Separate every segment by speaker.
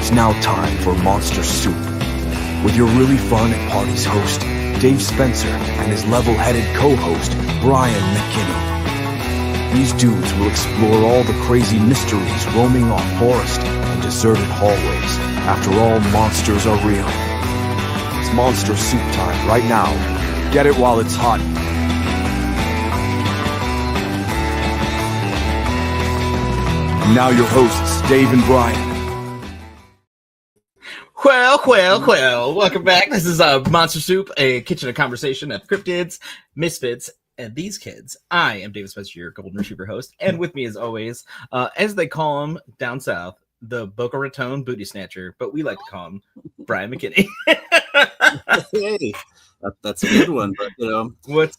Speaker 1: It's now time for Monster Soup, with your really fun at parties host, Dave Spencer, and his level-headed co-host, Brian McKinney. These dudes will explore all the crazy mysteries roaming our forest and deserted hallways. After all, monsters are real. It's Monster Soup time right now. Get it while it's hot. And now your hosts, Dave and Brian.
Speaker 2: Well, welcome back. This is Monster Soup, a kitchen of conversation of cryptids, misfits, and these kids. I am David Spencer, your Golden Retriever host, and with me as always, as they call him down south, the Boca Raton booty snatcher, but we like to call him Brian McKinney.
Speaker 3: Hey, that's a good one, but you know,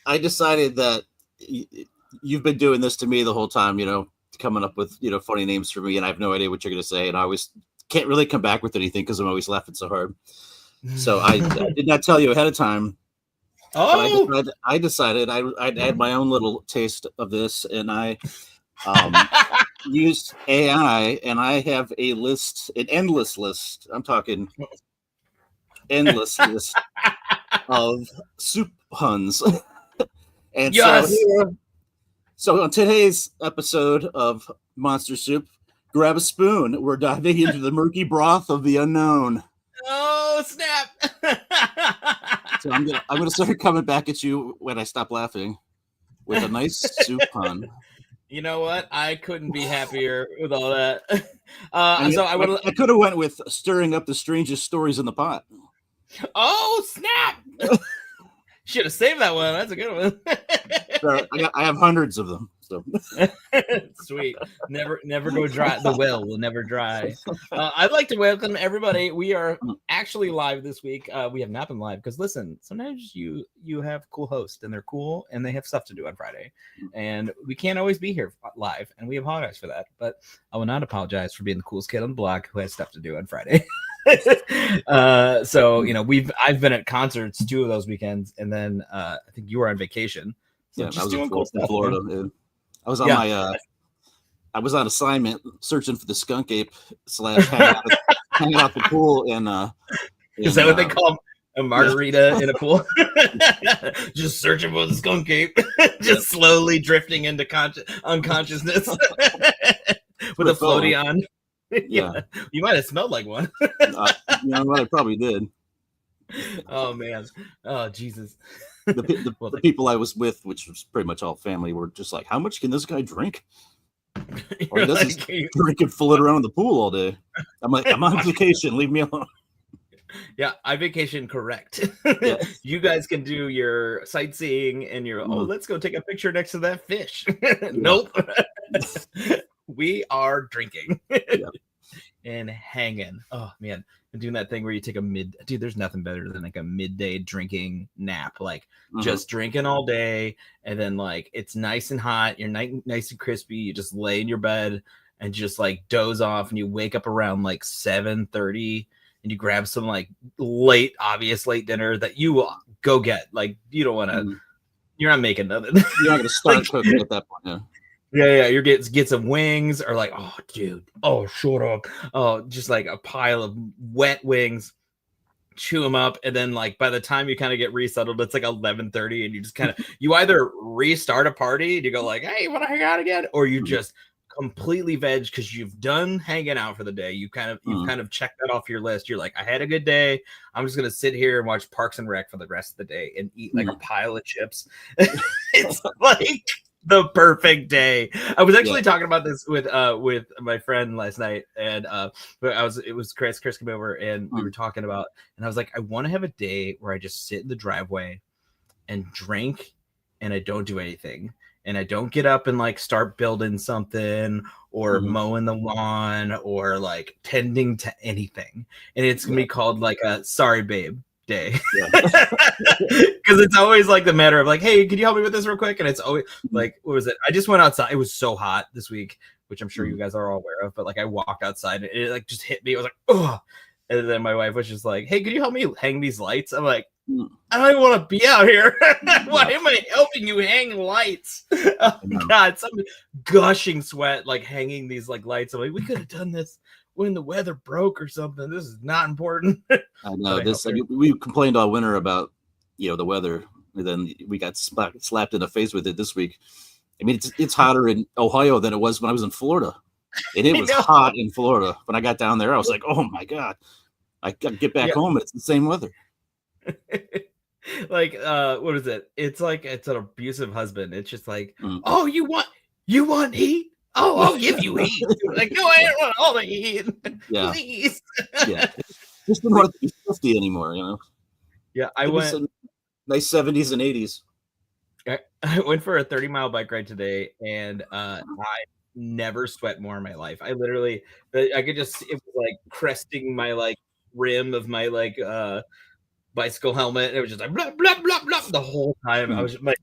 Speaker 3: I decided that you've been doing this to me the whole time, you know, coming up with, you know, funny names for me, and I have no idea what you're going to say, and I always can't really come back with anything because I'm always laughing so hard. So I did not tell you ahead of time.
Speaker 2: Oh,
Speaker 3: I decided I'd add my own little taste of this, and I used AI, and I have a list, an endless list. I'm talking endless list of soup puns. And
Speaker 2: yes.
Speaker 3: So on today's episode of Monster Soup, grab a spoon. We're diving into the murky broth of the unknown.
Speaker 2: Oh, snap.
Speaker 3: So I'm gonna start coming back at you when I stop laughing with a nice soup pun.
Speaker 2: You know what? I couldn't be happier with all that.
Speaker 3: I could have went with stirring up the strangest stories in the pot.
Speaker 2: Oh, snap. Should have saved that one. That's a good one.
Speaker 3: So I have hundreds of them. So
Speaker 2: sweet. Never go dry. The well will never dry. I'd like to welcome everybody. We are actually live this week. We have not been live because listen, sometimes you have cool hosts and they're cool and they have stuff to do on Friday, and we can't always be here live, and we apologize for that. But I will not apologize for being the coolest kid on the block who has stuff to do on Friday. So you know, I've been at concerts 2 of those weekends, and then I think you were on vacation. So
Speaker 3: yeah,
Speaker 2: just
Speaker 3: I was
Speaker 2: doing cool stuff,
Speaker 3: in Florida. Man. I was on I was on assignment searching for the skunk ape / hanging out the pool, and
Speaker 2: is that what they call a margarita in a pool? Just searching for the skunk ape, just slowly drifting into unconsciousness with a floaty on. Yeah, you might have smelled like one.
Speaker 3: You know what? I probably did.
Speaker 2: Oh man! Oh Jesus!
Speaker 3: The people I was with, which was pretty much all family, were just like, "How much can this guy drink?" Or he doesn't drink and fool it around in the pool all day. I'm like, I'm on vacation. Leave me alone.
Speaker 2: Yeah, I vacation correct.
Speaker 3: Yes.
Speaker 2: You guys can do your sightseeing and your let's go take a picture next to that fish. Nope. We are drinking and hanging. Oh man, I'm doing that thing where you take dude, there's nothing better than like a midday drinking nap, like just drinking all day, and then like it's nice and hot, you're nice and crispy, you just lay in your bed and just like doze off, and you wake up around like 7:30 and you grab some like late dinner that you will go get. Like you don't want to you're not making nothing.
Speaker 3: You're not gonna start cooking at that point.
Speaker 2: Yeah, you're get some wings, or like, oh, dude, oh, shut up, oh, just like a pile of wet wings, chew them up, and then like by the time you kind of get resettled, it's like 11:30, and you just kind of you either restart a party and you go like, hey, you want to hang out again, or you just completely veg because you've done hanging out for the day. You kind of checked that off your list. You're like, I had a good day. I'm just gonna sit here and watch Parks and Rec for the rest of the day and eat like a pile of chips. It's like the perfect day. I was actually talking about this with my friend last night, and it was Chris came over, and we were talking about, and I was like, I want to have a day where I just sit in the driveway and drink, and I don't do anything, and I don't get up and like start building something or mowing the lawn or like tending to anything, and it's gonna be called like a sorry babe day, because it's always like the matter of like, hey, can you help me with this real quick? And it's always like, what was it? I just went outside. It was so hot this week, which I'm sure you guys are all aware of, but like I walked outside and it like just hit me. I was like, oh, and then my wife was just like, hey, could you help me hang these lights? I'm like, I don't even want to be out here. Why am I helping you hang lights? Oh God, some gushing sweat, like hanging these like lights. I'm like, we could have done this when the weather broke or something. This is not important.
Speaker 3: I know this. We complained all winter about, the weather, and then we got slapped in the face with it this week. I mean, it's hotter in Ohio than it was when I was in Florida, and it was hot in Florida. When I got down there, I was like, oh my God, I got to get back home, and it's the same weather.
Speaker 2: Like, what is it? It's like it's an abusive husband. It's just like, oh, you want heat? Oh, I'll give you heat. Like, no, I don't want all the heat. Please.
Speaker 3: Yeah. Just don't want to be 50 anymore,
Speaker 2: Yeah, I went
Speaker 3: nice 70s and 80s.
Speaker 2: I went for a 30-mile bike ride today, and I never sweat more in my life. I literally, I could just, it was like cresting my like rim of my like bicycle helmet. It was just like blah blah blah blah the whole time. I was just like,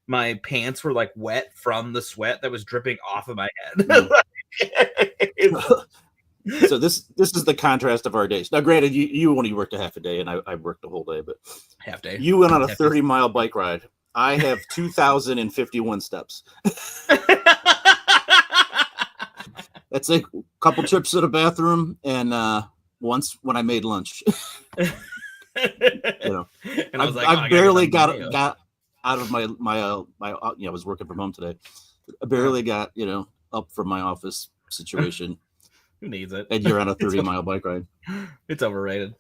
Speaker 2: my pants were like wet from the sweat that was dripping off of my head.
Speaker 3: So this is the contrast of our days. Now, granted, you only worked a half a day, and I worked the whole day, but
Speaker 2: half day.
Speaker 3: You went on a 30-mile bike ride. I have 2,051 steps. That's a couple trips to the bathroom, and once when I made lunch.
Speaker 2: And I was like,
Speaker 3: I barely got out of my I was working from home today. I barely got up from my office situation.
Speaker 2: Who needs it?
Speaker 3: And you're on a 30-mile bike ride.
Speaker 2: It's overrated.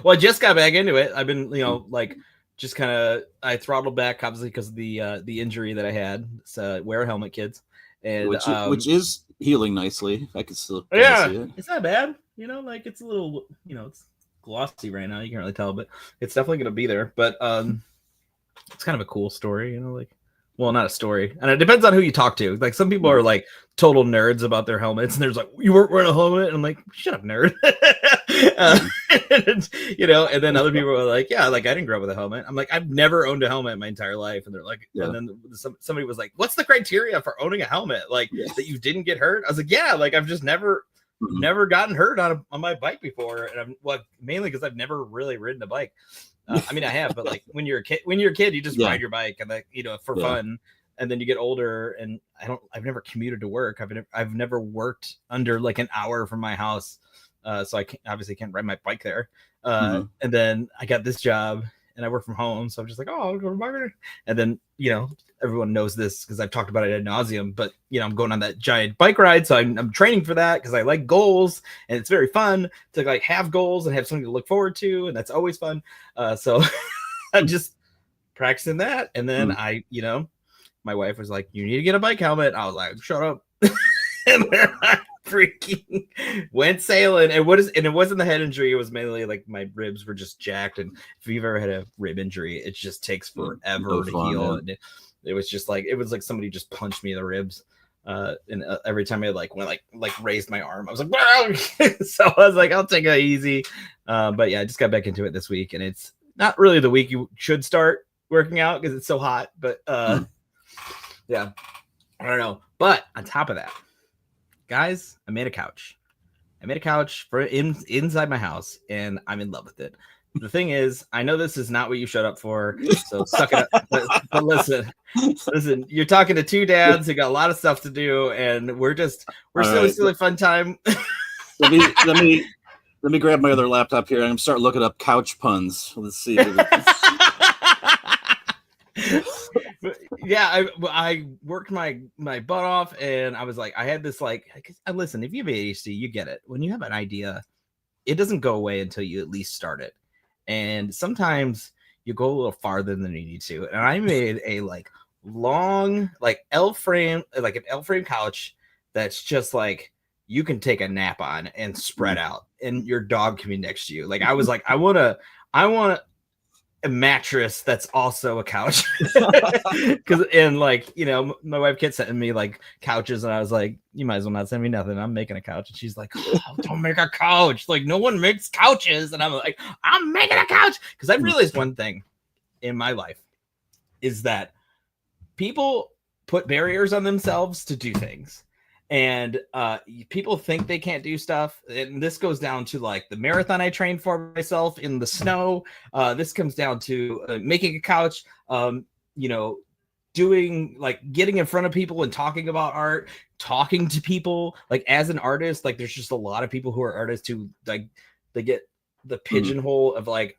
Speaker 2: Well, I just got back into it. I've been like just kind of I throttled back obviously because of the injury that I had. So wear a helmet, kids. And
Speaker 3: which is healing nicely. I can still
Speaker 2: see it. It's not bad. Like it's a little it's glossy right now. You can't really tell, but it's definitely gonna be there. But it's kind of a cool story, like, well, not a story, and it depends on who you talk to. Like some people are like total nerds about their helmets, and there's like, you weren't wearing a helmet, and I'm like, shut up, nerd. And then other people are like, yeah, like I didn't grow up with a helmet. I'm like, I've never owned a helmet in my entire life, and they're like, and then somebody was like, what's the criteria for owning a helmet? Like that you didn't get hurt? I was like, yeah, like I've just never gotten hurt on my bike before, and I'm mainly because I've never really ridden a bike. I mean, I have, but like when you're a kid, you just ride your bike and like for fun, and then you get older. And I've never commuted to work. I've never worked under like an hour from my house, so I obviously can't ride my bike there. And then I got this job, and I work from home, so I'm just like, oh, I'll go to marketing. And then everyone knows this because I've talked about it ad nauseum, but I'm going on that giant bike ride, so I'm training for that because I like goals, and it's very fun to like have goals and have something to look forward to, and that's always fun. So I'm just practicing that, and then my wife was like, "You need to get a bike helmet." I was like, "Shut up!" And then I freaking went sailing. And it wasn't the head injury; it was mainly like my ribs were just jacked. And if you've ever had a rib injury, it just takes forever to heal. And it was just like somebody just punched me in the ribs. And every time I went raised my arm, I was like, wow! So I was like, I'll take it easy. But yeah, I just got back into it this week, and it's not really the week you should start working out because it's so hot. But yeah, I don't know. But on top of that, guys, I made a couch. For inside my house, and I'm in love with it. The thing is, I know this is not what you showed up for, so suck it up. But listen, you're talking to two dads who got a lot of stuff to do, and we're silly fun time.
Speaker 3: let me grab my other laptop here and I'm start looking up couch puns. Let's see.
Speaker 2: Yeah, I worked my butt off, and I was like, I had this listen, if you have ADHD, you get it. When you have an idea, it doesn't go away until you at least start it. And sometimes you go a little farther than you need to. And I made a long L frame, like an L frame couch that's just like you can take a nap on and spread out, and your dog can be next to you. Like I was like, I want a mattress that's also a couch. And my wife kept sending me couches, and I was like, you might as well not send me nothing. I'm making a couch. And she's like, oh, don't make a couch. Like, no one makes couches. And I'm like, I'm making a couch. Because I realized one thing in my life is that people put barriers on themselves to do things. And people think they can't do stuff. And this goes down to the marathon I trained for myself in the snow. This comes down to making a couch. doing like getting in front of people and talking about art, talking to people. Like as an artist, like there's just a lot of people who are artists who like they get the pigeonhole of like,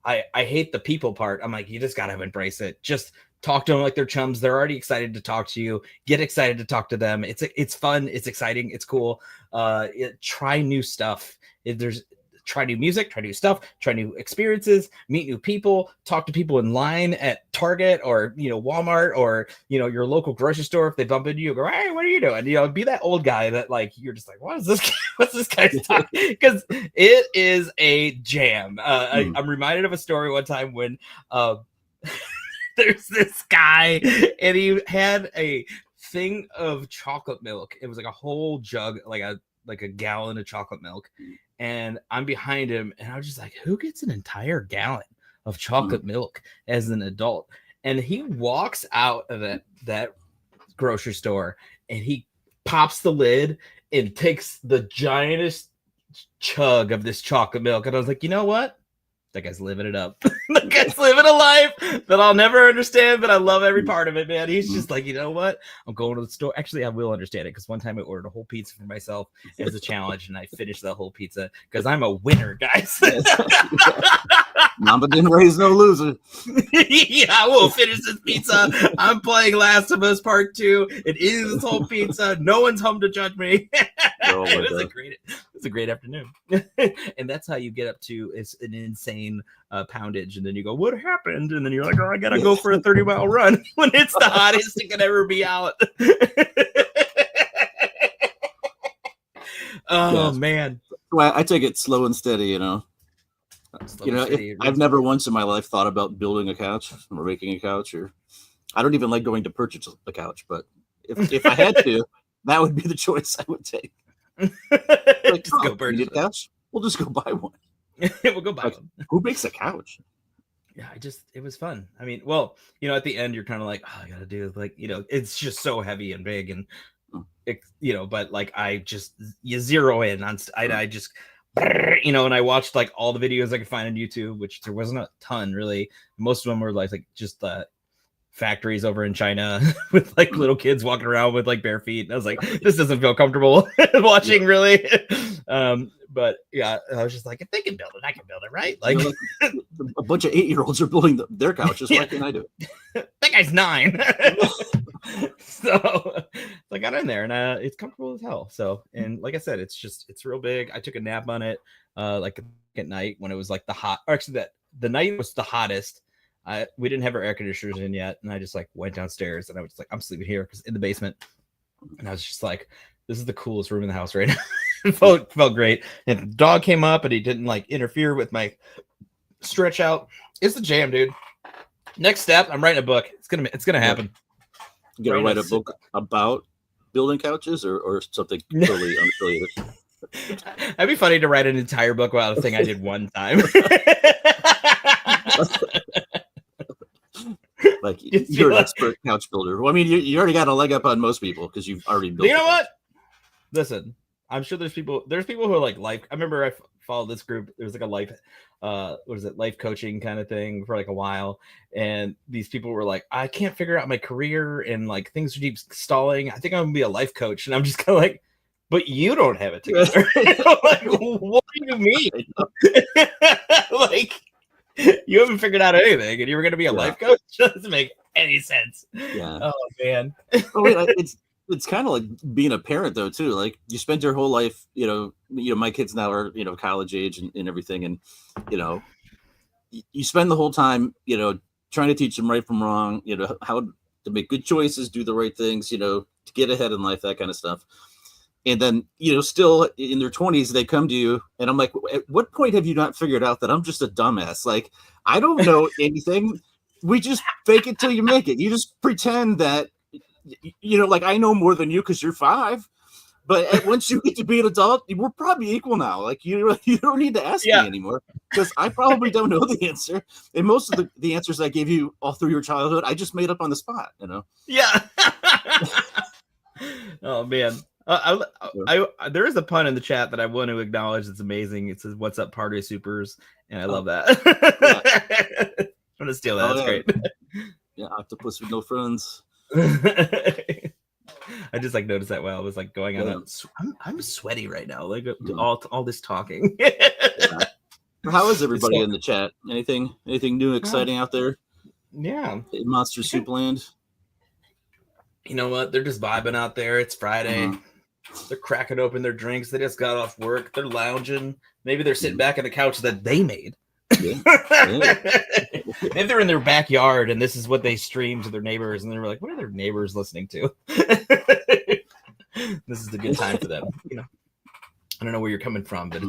Speaker 2: I hate the people part. I'm like, you just gotta embrace it. Just talk to them like they're chums. They're already excited to talk to you. Get excited to talk to them. It's fun. It's exciting. It's cool. Try new stuff. Try new music, try new stuff, try new experiences, meet new people, talk to people in line at Target or, Walmart or, your local grocery store. If they bump into you, go, hey, what are you doing? Be that old guy that like, you're just like, what's this guy's talking? Because it is a jam. I'm reminded of a story one time when there's this guy and he had a thing of chocolate milk. It was like a whole jug, like a gallon of chocolate milk. And I'm behind him, and I was just like, who gets an entire gallon of chocolate milk as an adult? And he walks out of that grocery store, and he pops the lid and takes the giantest chug of this chocolate milk. And I was like, you know what? That guy's living it up. That guy's living a life that I'll never understand, but I love every part of it, man. He's just like, you know what? I'm going to the store. Actually, I will understand it because one time I ordered a whole pizza for myself as a challenge, and I finished that whole pizza because I'm a winner, guys.
Speaker 3: Mamba didn't raise no loser.
Speaker 2: Yeah, I will finish this pizza. I'm playing Last of Us Part 2. It is this whole pizza. No one's home to judge me. It was a great afternoon. And that's how you get up to an insane poundage. And then you go, what happened? And then you're like, oh, I gotta go for a 30-mile run when it's the hottest it can ever be out. Man.
Speaker 3: Well, I take it slow and steady, I've never once in my life thought about building a couch or making a couch, or I don't even like going to purchase a couch, but if I had to, that would be the choice I would take. Like, just go purchase a couch. We'll just go buy one.
Speaker 2: We'll go buy one.
Speaker 3: Who makes a couch?
Speaker 2: Yeah, it was fun. I mean, well, at the end, you're kind of like, oh, I gotta do like, it's just so heavy and big, and but like you zero in on. I just. And I watched like all the videos I could find on YouTube, which there wasn't a ton really. Most of them were like just factories over in China with like little kids walking around with like bare feet. And I was like, this doesn't feel comfortable watching really. But yeah, I was just like, if they can build it, I can build it, right? Like
Speaker 3: a bunch of 8-year-olds are building their couches. Why can't I do it?
Speaker 2: That guy's 9. So I got in there, and it's comfortable as hell. So, and like I said, it's real big. I took a nap on it like at night when it was like the night was the hottest. We didn't have our air conditioners in yet, and I just like went downstairs, and I was like, I'm sleeping here because in the basement, and I was just like, this is the coolest room in the house right now. It felt great. And the dog came up, and he didn't like interfere with my stretch out. It's the jam, dude. Next step, I'm writing a book. It's gonna happen.
Speaker 3: You gonna write a book about building couches or something totally unrelated?
Speaker 2: That'd be funny to write an entire book about a thing I did one time.
Speaker 3: Like you're an expert couch builder. Well, I mean, you already got a leg up on most people because you've already built.
Speaker 2: You know what? Listen, I'm sure there's people who are like life. I remember I followed this group. There was like a life, life coaching kind of thing for like a while. And these people were like, I can't figure out my career and like things are keep stalling. I think I'm gonna be a life coach. And I'm just kind of like, but you don't have it together. Like, what do you mean? Like, you haven't figured out anything, and you were going to be a life coach? It doesn't make any sense. Yeah. Oh man.
Speaker 3: It's kind of like being a parent though too. Like you spend your whole life, my kids now are college age and everything, and you spend the whole time trying to teach them right from wrong, how to make good choices, do the right things, to get ahead in life, that kind of stuff. And then, still in their 20s, they come to you, and I'm like, at what point have you not figured out that I'm just a dumbass? Like, I don't know anything. We just fake it till you make it. You just pretend that, like I know more than you because you're 5. But once you get to be an adult, we're probably equal now. Like, you don't need to ask me anymore because I probably don't know the answer. And most of the answers I gave you all through your childhood, I just made up on the spot,
Speaker 2: Yeah. Oh, man. There is a pun in the chat that I want to acknowledge. It's amazing. It says, "What's up, party supers?" And I love that. I'm gonna steal that. That's great.
Speaker 3: Yeah, octopus with no friends.
Speaker 2: I just like noticed that while I was like going on. I'm sweaty right now. Like all this talking.
Speaker 3: How is everybody in the chat? Anything new, exciting out there?
Speaker 2: Yeah,
Speaker 3: in Monster Soup Land.
Speaker 2: You know what? They're just vibing out there. It's Friday. They're cracking open their drinks. They just got off work. They're lounging. Maybe they're sitting back on the couch that they made. Maybe they're in their backyard and this is what they stream to their neighbors, and they're like, "What are their neighbors listening to?" This is a good time for them. You know, I don't know where you're coming from, but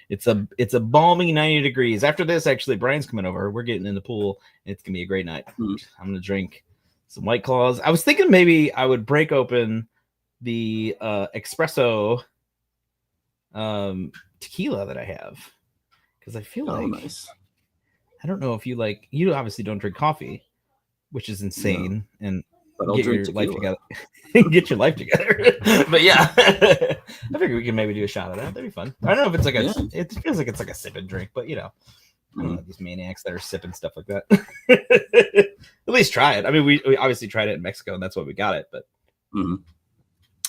Speaker 2: it's a balmy 90 degrees. After this, actually, Brian's coming over. We're getting in the pool. And it's gonna be a great night. I'm gonna drink some White Claws. I was thinking maybe I would break open the espresso tequila that I have, because I feel nice. I don't know if you obviously don't drink coffee, which is insane, and get your life together. Get your life together. But yeah, I figure we can maybe do a shot of that. That'd be fun. I don't know if it's like it feels like it's like a sip and drink, but you know, I don't know these maniacs that are sipping stuff like that. At least try it. I mean, we obviously tried it in Mexico, and that's why we got it. But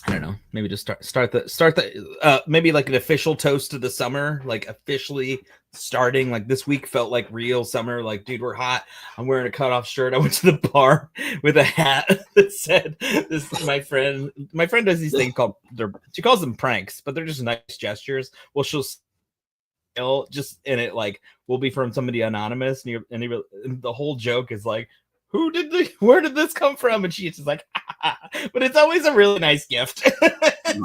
Speaker 2: I don't know. Maybe just start the maybe like an official toast to the summer, like officially starting. Like this week felt like real summer. Like, dude, we're hot. I'm wearing a cutoff shirt. I went to the bar with a hat that said this. My friend does these things called she calls them pranks, but they're just nice gestures. Well, she'll just in it like will be from somebody anonymous, and the whole joke is like, where did this come from? And she's just like, but it's always a really nice gift.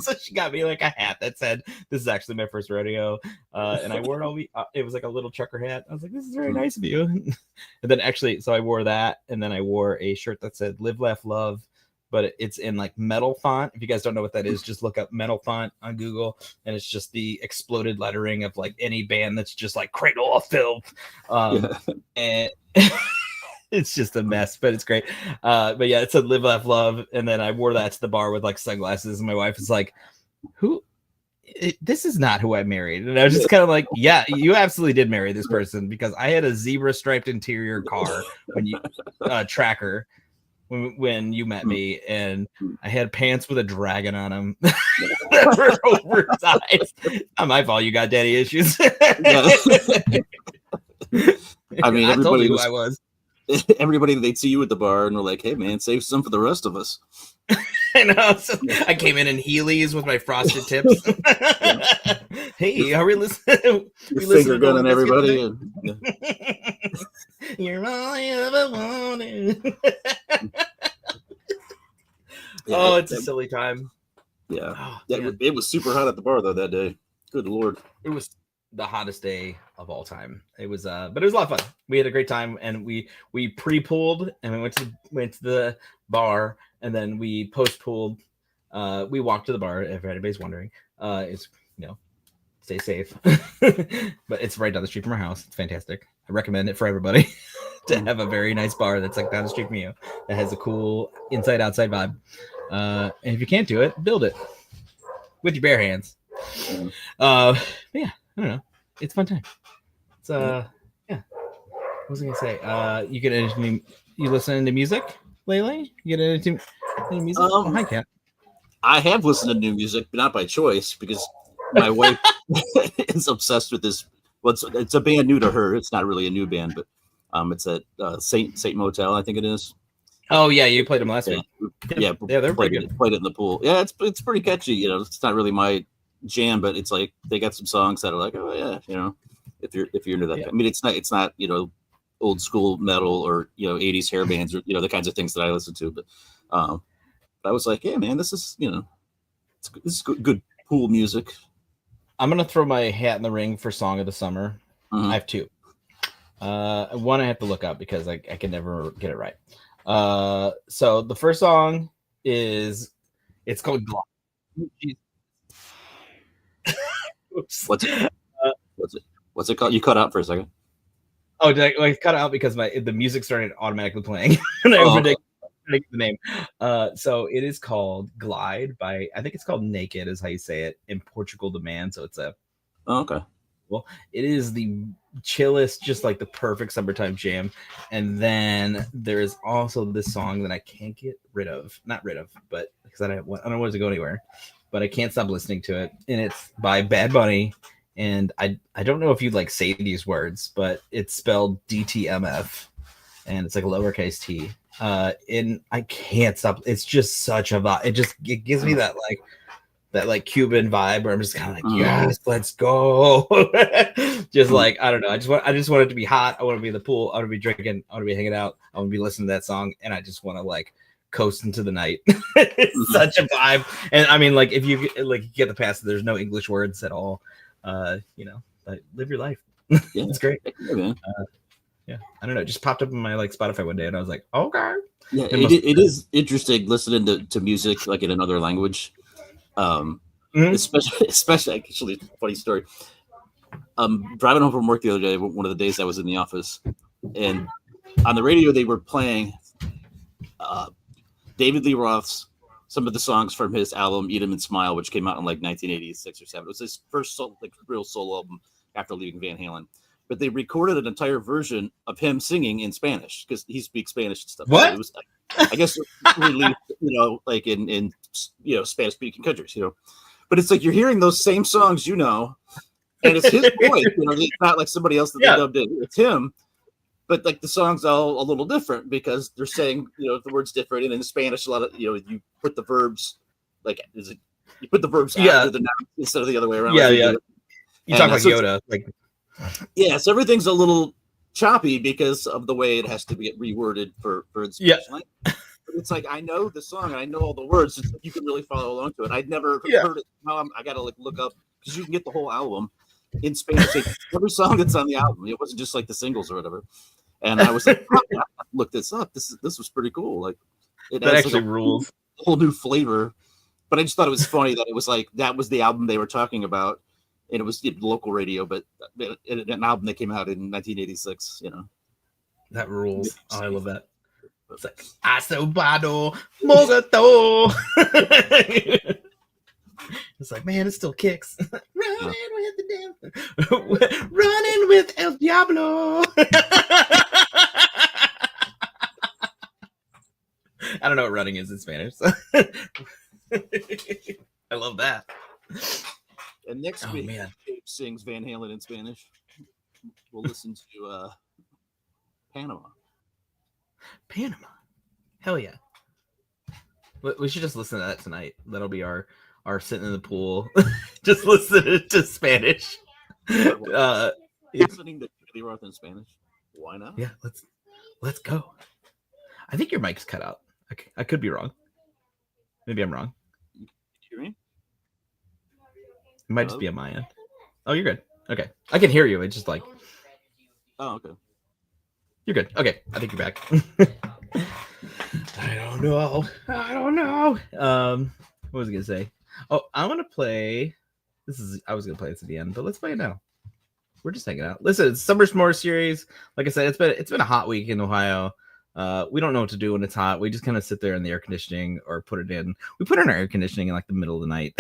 Speaker 2: So she got me like a hat that said, "This is actually my first rodeo," and I wore it all week. It was like a little trucker hat. I was like, "This is very nice of you." And then actually, so I wore that, and then I wore a shirt that said "Live, Laugh, Love," but it's in like metal font. If you guys don't know what that is, just look up metal font on Google, and it's just the exploded lettering of like any band that's just like Cradle of Filth, and. It's just a mess, but it's great. But yeah, it said "Live, Laugh, Love," and then I wore that to the bar with like sunglasses, and my wife is like, this is not who I married. And I was just kind of like, yeah, you absolutely did marry this person, because I had a zebra striped interior car when you tracker when you met me, and I had pants with a dragon on them that were oversized. Not my fault you got daddy issues.
Speaker 3: I mean, everybody
Speaker 2: who I was.
Speaker 3: Everybody, they'd see you at the bar and were like, "Hey man, save some for the rest of us."
Speaker 2: I know. So I came in Heelys with my frosted tips. Hey, are we listening?
Speaker 3: You're finger gunning everybody.
Speaker 2: You're all I ever wanted. Oh, it's a silly time.
Speaker 3: Yeah. It was super hot at the bar though that day. Good Lord.
Speaker 2: It was the hottest day of all time. It was but it was a lot of fun. We had a great time, and we pre-pooled, and we went to the bar, and then we post-pooled. We walked to the bar, if anybody's wondering. It's stay safe. But it's right down the street from our house. It's fantastic. I recommend it for everybody to have a very nice bar that's like down the street from you, that has a cool inside outside vibe. And if you can't do it, build it with your bare hands. Yeah, I don't know. It's a fun time. It's yeah. What was I gonna say? You get into you listening to music lately? You get into music? Hi, Kat.
Speaker 3: I have listened to new music, but not by choice, because my wife is obsessed with this. It's a band new to her. It's not really a new band, but it's at Saint Motel, I think it is.
Speaker 2: Oh yeah, you played them last week.
Speaker 3: Yeah,
Speaker 2: they're pretty good.
Speaker 3: Played it in the pool. Yeah, it's pretty catchy. You know, it's not really my jam, but it's like they got some songs that are like, oh yeah, you know, if you're into that. I mean, it's not old school metal or 80s hair bands or the kinds of things that I listen to, but I was like, yeah, man, this is this is good pool music.
Speaker 2: I'm gonna throw my hat in the ring for song of the summer. I have two. One I have to look up because I can never get it right. So the first song it's called Glide.
Speaker 3: What's it called? You cut out for a second.
Speaker 2: Oh, did I cut out because the music started automatically playing and I predict the name. So it is called Glide by, I think it's called Naked is how you say it in Portugal Demand. So it's
Speaker 3: okay.
Speaker 2: cool. It is the chillest, just like the perfect summertime jam. And then there is also this song that I can't get rid of. Not rid of, but because I don't want it to go anywhere. But I can't stop listening to it. And it's by Bad Bunny. And I don't know if you'd like say these words, but it's spelled DTMF. And it's like a lowercase t. And I can't stop. It's just such a vibe. It gives me that like Cuban vibe where I'm just kind of like, yes, let's go. Just like, I don't know. I just want it to be hot. I want to be in the pool. I want to be drinking. I want to be hanging out. I want to be listening to that song. And I just want to like coast into the night. It's such a vibe. And I mean, like, if you get the pass, there's no English words at all. Like, live your life. Yeah. It's great. Yeah. I don't know. It just popped up in my like Spotify one day and I was like, okay.
Speaker 3: Yeah. It is interesting listening to music like in another language. Especially actually, funny story. Driving home from work the other day, one of the days I was in the office, and on the radio they were playing David Lee Roth's some of the songs from his album Eat 'Em and Smile, which came out in like 1986 or 7. It was his first real solo album after leaving Van Halen. But they recorded an entire version of him singing in Spanish because he speaks Spanish and stuff.
Speaker 2: What?
Speaker 3: So it was, I guess, released, like in Spanish-speaking countries, But it's like you're hearing those same songs, and it's his voice. It's not like somebody else that they dubbed in. It's him, but like the song's all a little different because they're saying, the words different. And in Spanish, a lot of you put the verbs you put the verbs after the noun instead of the other way around.
Speaker 2: Yeah, yeah. You talk like Yoda, like.
Speaker 3: Yeah, so everything's a little choppy because of the way it has to get reworded for inspiration. Yeah. But it's like I know the song and I know all the words. So you can really follow along to it. I'd never heard it. Now I got to look up because you can get the whole album in Spanish. Every song that's on the album. It wasn't just like the singles or whatever. And I was like, look this up. This was pretty cool. Like it
Speaker 2: that actually rules.
Speaker 3: Whole new flavor. But I just thought it was funny that it was like that was the album they were talking about. And it was local radio, but an album that came out in 1986,
Speaker 2: That rules. Oh, I love that. It's like, Asobado Mogato. It's like, man, it still kicks. Running with the damn. Running with El Diablo. I don't know what running is in Spanish. So. I love that.
Speaker 3: And next week, Dave sings Van Halen in Spanish. We'll listen to Panama.
Speaker 2: Panama. Hell yeah. We should just listen to that tonight. That'll be our sitting in the pool. Just listen to Spanish.
Speaker 3: Listening to David Lee Roth in Spanish. Why not?
Speaker 2: Yeah, let's go. I think your mic's cut out. I could be wrong. Maybe I'm wrong.
Speaker 3: You hear me?
Speaker 2: It might just be on my end. Oh, you're good. Okay. I can hear you. It's just like.
Speaker 3: Oh, okay.
Speaker 2: You're good. Okay. I think you're back. I don't know. What was I going to say? Oh, I want to play. I was going to play this at the end, but let's play it now. We're just hanging out. Listen, it's Summer Smores series. Like I said, it's been a hot week in Ohio. We don't know what to do when it's hot. We just kind of sit there in the air conditioning or put it in. We put in our air conditioning in like the middle of the night.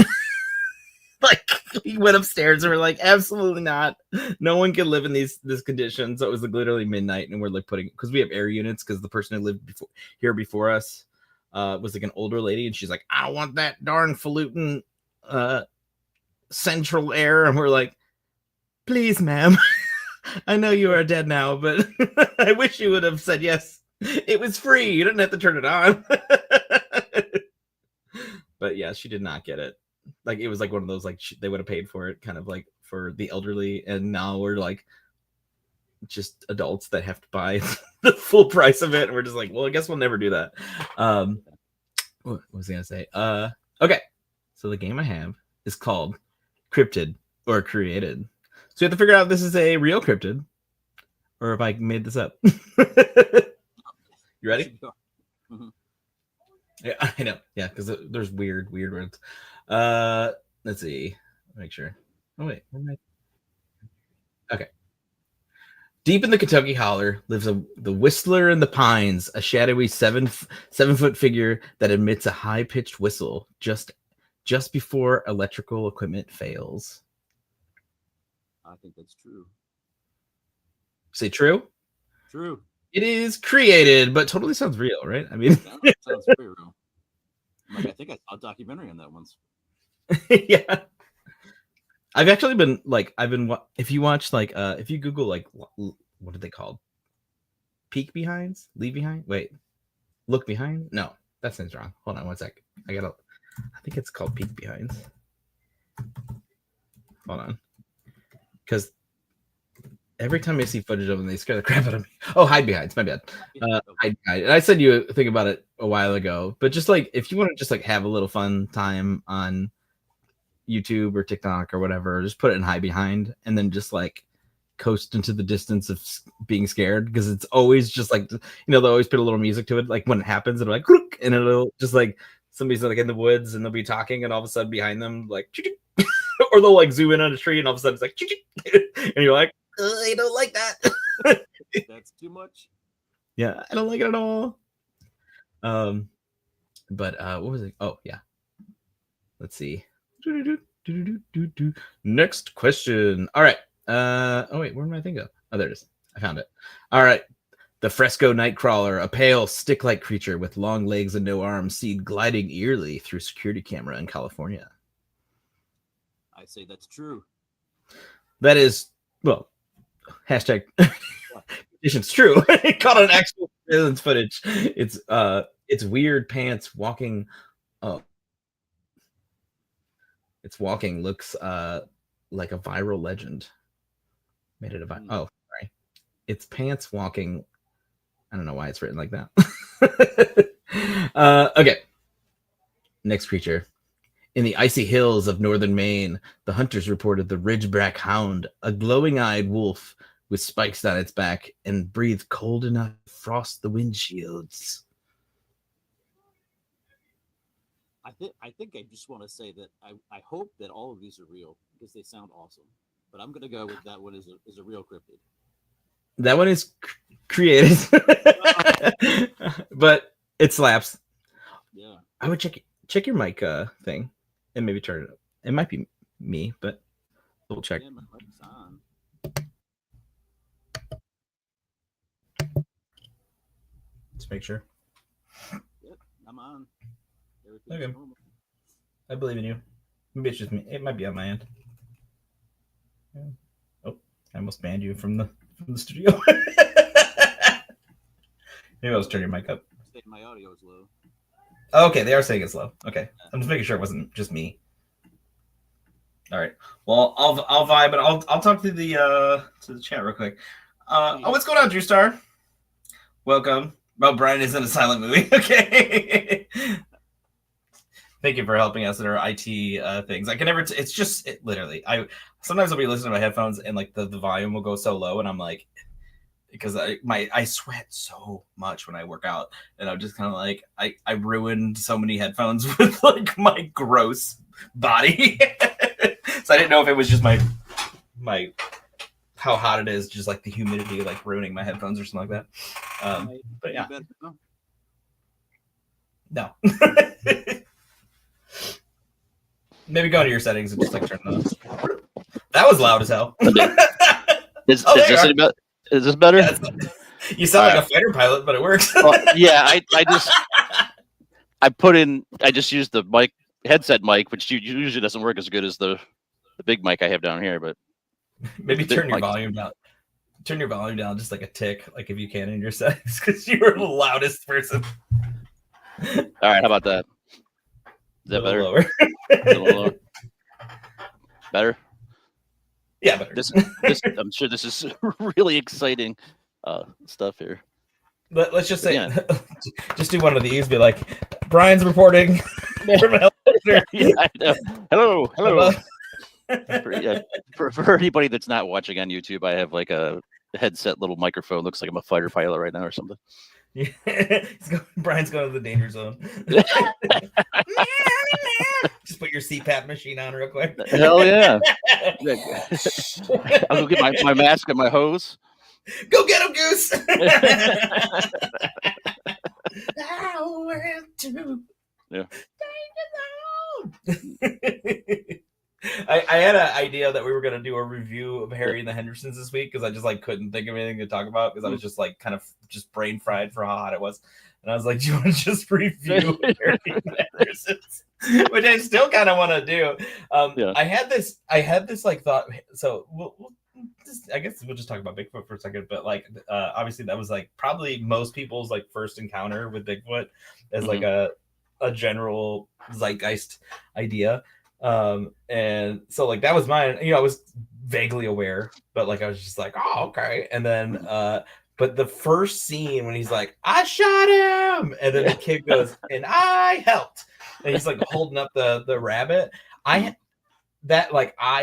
Speaker 2: Like we went upstairs and we're like, absolutely not. No one can live in this condition. So it was like literally midnight, and we're like because we have air units because the person who lived here before us was like an older lady, and she's like, I don't want that darn falutin central air, and we're like, please, ma'am. I know you are dead now, but I wish you would have said yes. It was free. You didn't have to turn it on. But yeah, she did not get it. Like it was like one of those like they would have paid for it, kind of like for the elderly, and now we're like just adults that have to buy the full price of it, and we're just like, well, I guess we'll never do that. What was I gonna say? Okay, so the game I have is called Cryptid or Created. So you have to figure out if this is a real cryptid or if I made this up. You ready?
Speaker 3: Mm-hmm.
Speaker 2: Yeah, I know. Yeah, because there's weird words. Let's see. Make sure. Oh wait, where am I? Okay. Deep in the Kentucky holler lives the whistler in the pines, a shadowy 7-foot figure that emits a high-pitched whistle just before electrical equipment fails.
Speaker 3: I think that's true.
Speaker 2: Say true?
Speaker 3: True.
Speaker 2: It is created, but totally sounds real, right? I mean,
Speaker 3: That sounds very real. Like, I think I saw a documentary on that once.
Speaker 2: Yeah. I've actually been if you watch if you Google what are they called? Peek behinds? Leave behind? Wait. Look behind? No, that sounds wrong. Hold on one sec. I think it's called peek behinds. Hold on. Because every time I see footage of them, they scare the crap out of me. Oh, hide behinds. My bad. Hide behind. And I said you think about it a while ago, but just if you want to just have a little fun time on YouTube or TikTok or whatever, just put it in hide behind and then just coast into the distance of being scared, because it's always just they'll always put a little music to it, when it happens it'll and it'll just somebody's in the woods and they'll be talking and all of a sudden behind them or they'll zoom in on a tree and all of a sudden it's and you're like, I don't like that.
Speaker 3: That's too much.
Speaker 2: Yeah, I don't like it at all. But what was it? Oh yeah, let's see. Next question. All right. Oh wait, where did my thing go? Oh, there it is. I found it. All right. The Fresco Nightcrawler, a pale, stick-like creature with long legs and no arms, seen gliding eerily through security camera in California.
Speaker 3: I say that's true.
Speaker 2: That is, well, hashtag it's true. It caught on actual surveillance footage. It's weird pants walking. Oh, its walking looks like a viral legend. Made it a oh, sorry. It's pants walking. I don't know why it's written like that. Okay. Next creature. In the icy hills of northern Maine, the hunters reported the ridgeback hound, a glowing-eyed wolf with spikes on its back, and breathed cold enough to frost the windshields.
Speaker 3: I think I just want to say that I hope that all of these are real because they sound awesome. But I'm gonna go with that one is a real cryptid.
Speaker 2: That one is created, but it slaps.
Speaker 3: Yeah,
Speaker 2: I would check your mic thing and maybe turn it up. It might be me, but we'll check.
Speaker 3: Yeah, my mic's on.
Speaker 2: Let's make sure.
Speaker 3: Yep, I'm on.
Speaker 2: Okay. Normal. I believe in you. Maybe it's just me. It might be on my end. Yeah. Oh, I almost banned you from the studio. Maybe I'll just turn your mic up.
Speaker 3: My audio is low.
Speaker 2: Okay, they are saying it's low. Okay, I'm just making sure it wasn't just me. All right. Well, I'll vibe, but I'll talk to the chat real quick. What's going on, Drew Star? Welcome. Well, Brian is in a silent movie. Okay. Thank you for helping us in our IT things. I can never. It's just literally. Sometimes I'll be listening to my headphones and the volume will go so low, and I'm like, because I sweat so much when I work out, and I'm just kind of like I ruined so many headphones with my gross body. So I didn't know if it was just my how hot it is, just the humidity ruining my headphones or something like that. But yeah, no. Maybe go to your settings and just turn it on. That was loud as hell.
Speaker 4: Is this better?
Speaker 2: Yeah, you sound like a fighter pilot, but it works.
Speaker 4: Well, yeah, I just used the headset mic, which usually doesn't work as good as the big mic I have down here, but
Speaker 2: maybe turn your volume down. Turn your volume down just a tick, if you can in your settings, because you are the loudest person.
Speaker 4: All right, how about that? Is that better?
Speaker 2: Lower.
Speaker 4: A little lower. Better?
Speaker 2: Yeah, better.
Speaker 4: This I'm sure this is really exciting stuff here.
Speaker 2: Let's just say, just do one of these. Be like, Brian's reporting from a helicopter.
Speaker 4: Yeah, I know. Hello. For anybody that's not watching on YouTube, I have a headset little microphone. Looks like I'm a fighter pilot right now or something.
Speaker 2: Yeah. Brian's going to the danger zone. Just put your CPAP machine on real quick.
Speaker 4: Hell yeah. I'll go get my mask and my hose.
Speaker 2: Go get him, Goose. Yeah. I had an idea that we were going to do a review of Harry and the Hendersons this week because I just like couldn't think of anything to talk about because I was just like kind of just brain fried for how hot it was. And I was like, do you want to just review Harry and the Hendersons? Which I still kind of want to do. I had this like thought. So I guess we'll just talk about Bigfoot for a second. But like, obviously that was like probably most people's like first encounter with Bigfoot as like a general zeitgeist idea. And so like that was mine. I was vaguely aware, but like I was just like, oh, okay. And then but the first scene when he's like, I shot him, and then the kid goes, and I helped, and he's like holding up the rabbit. I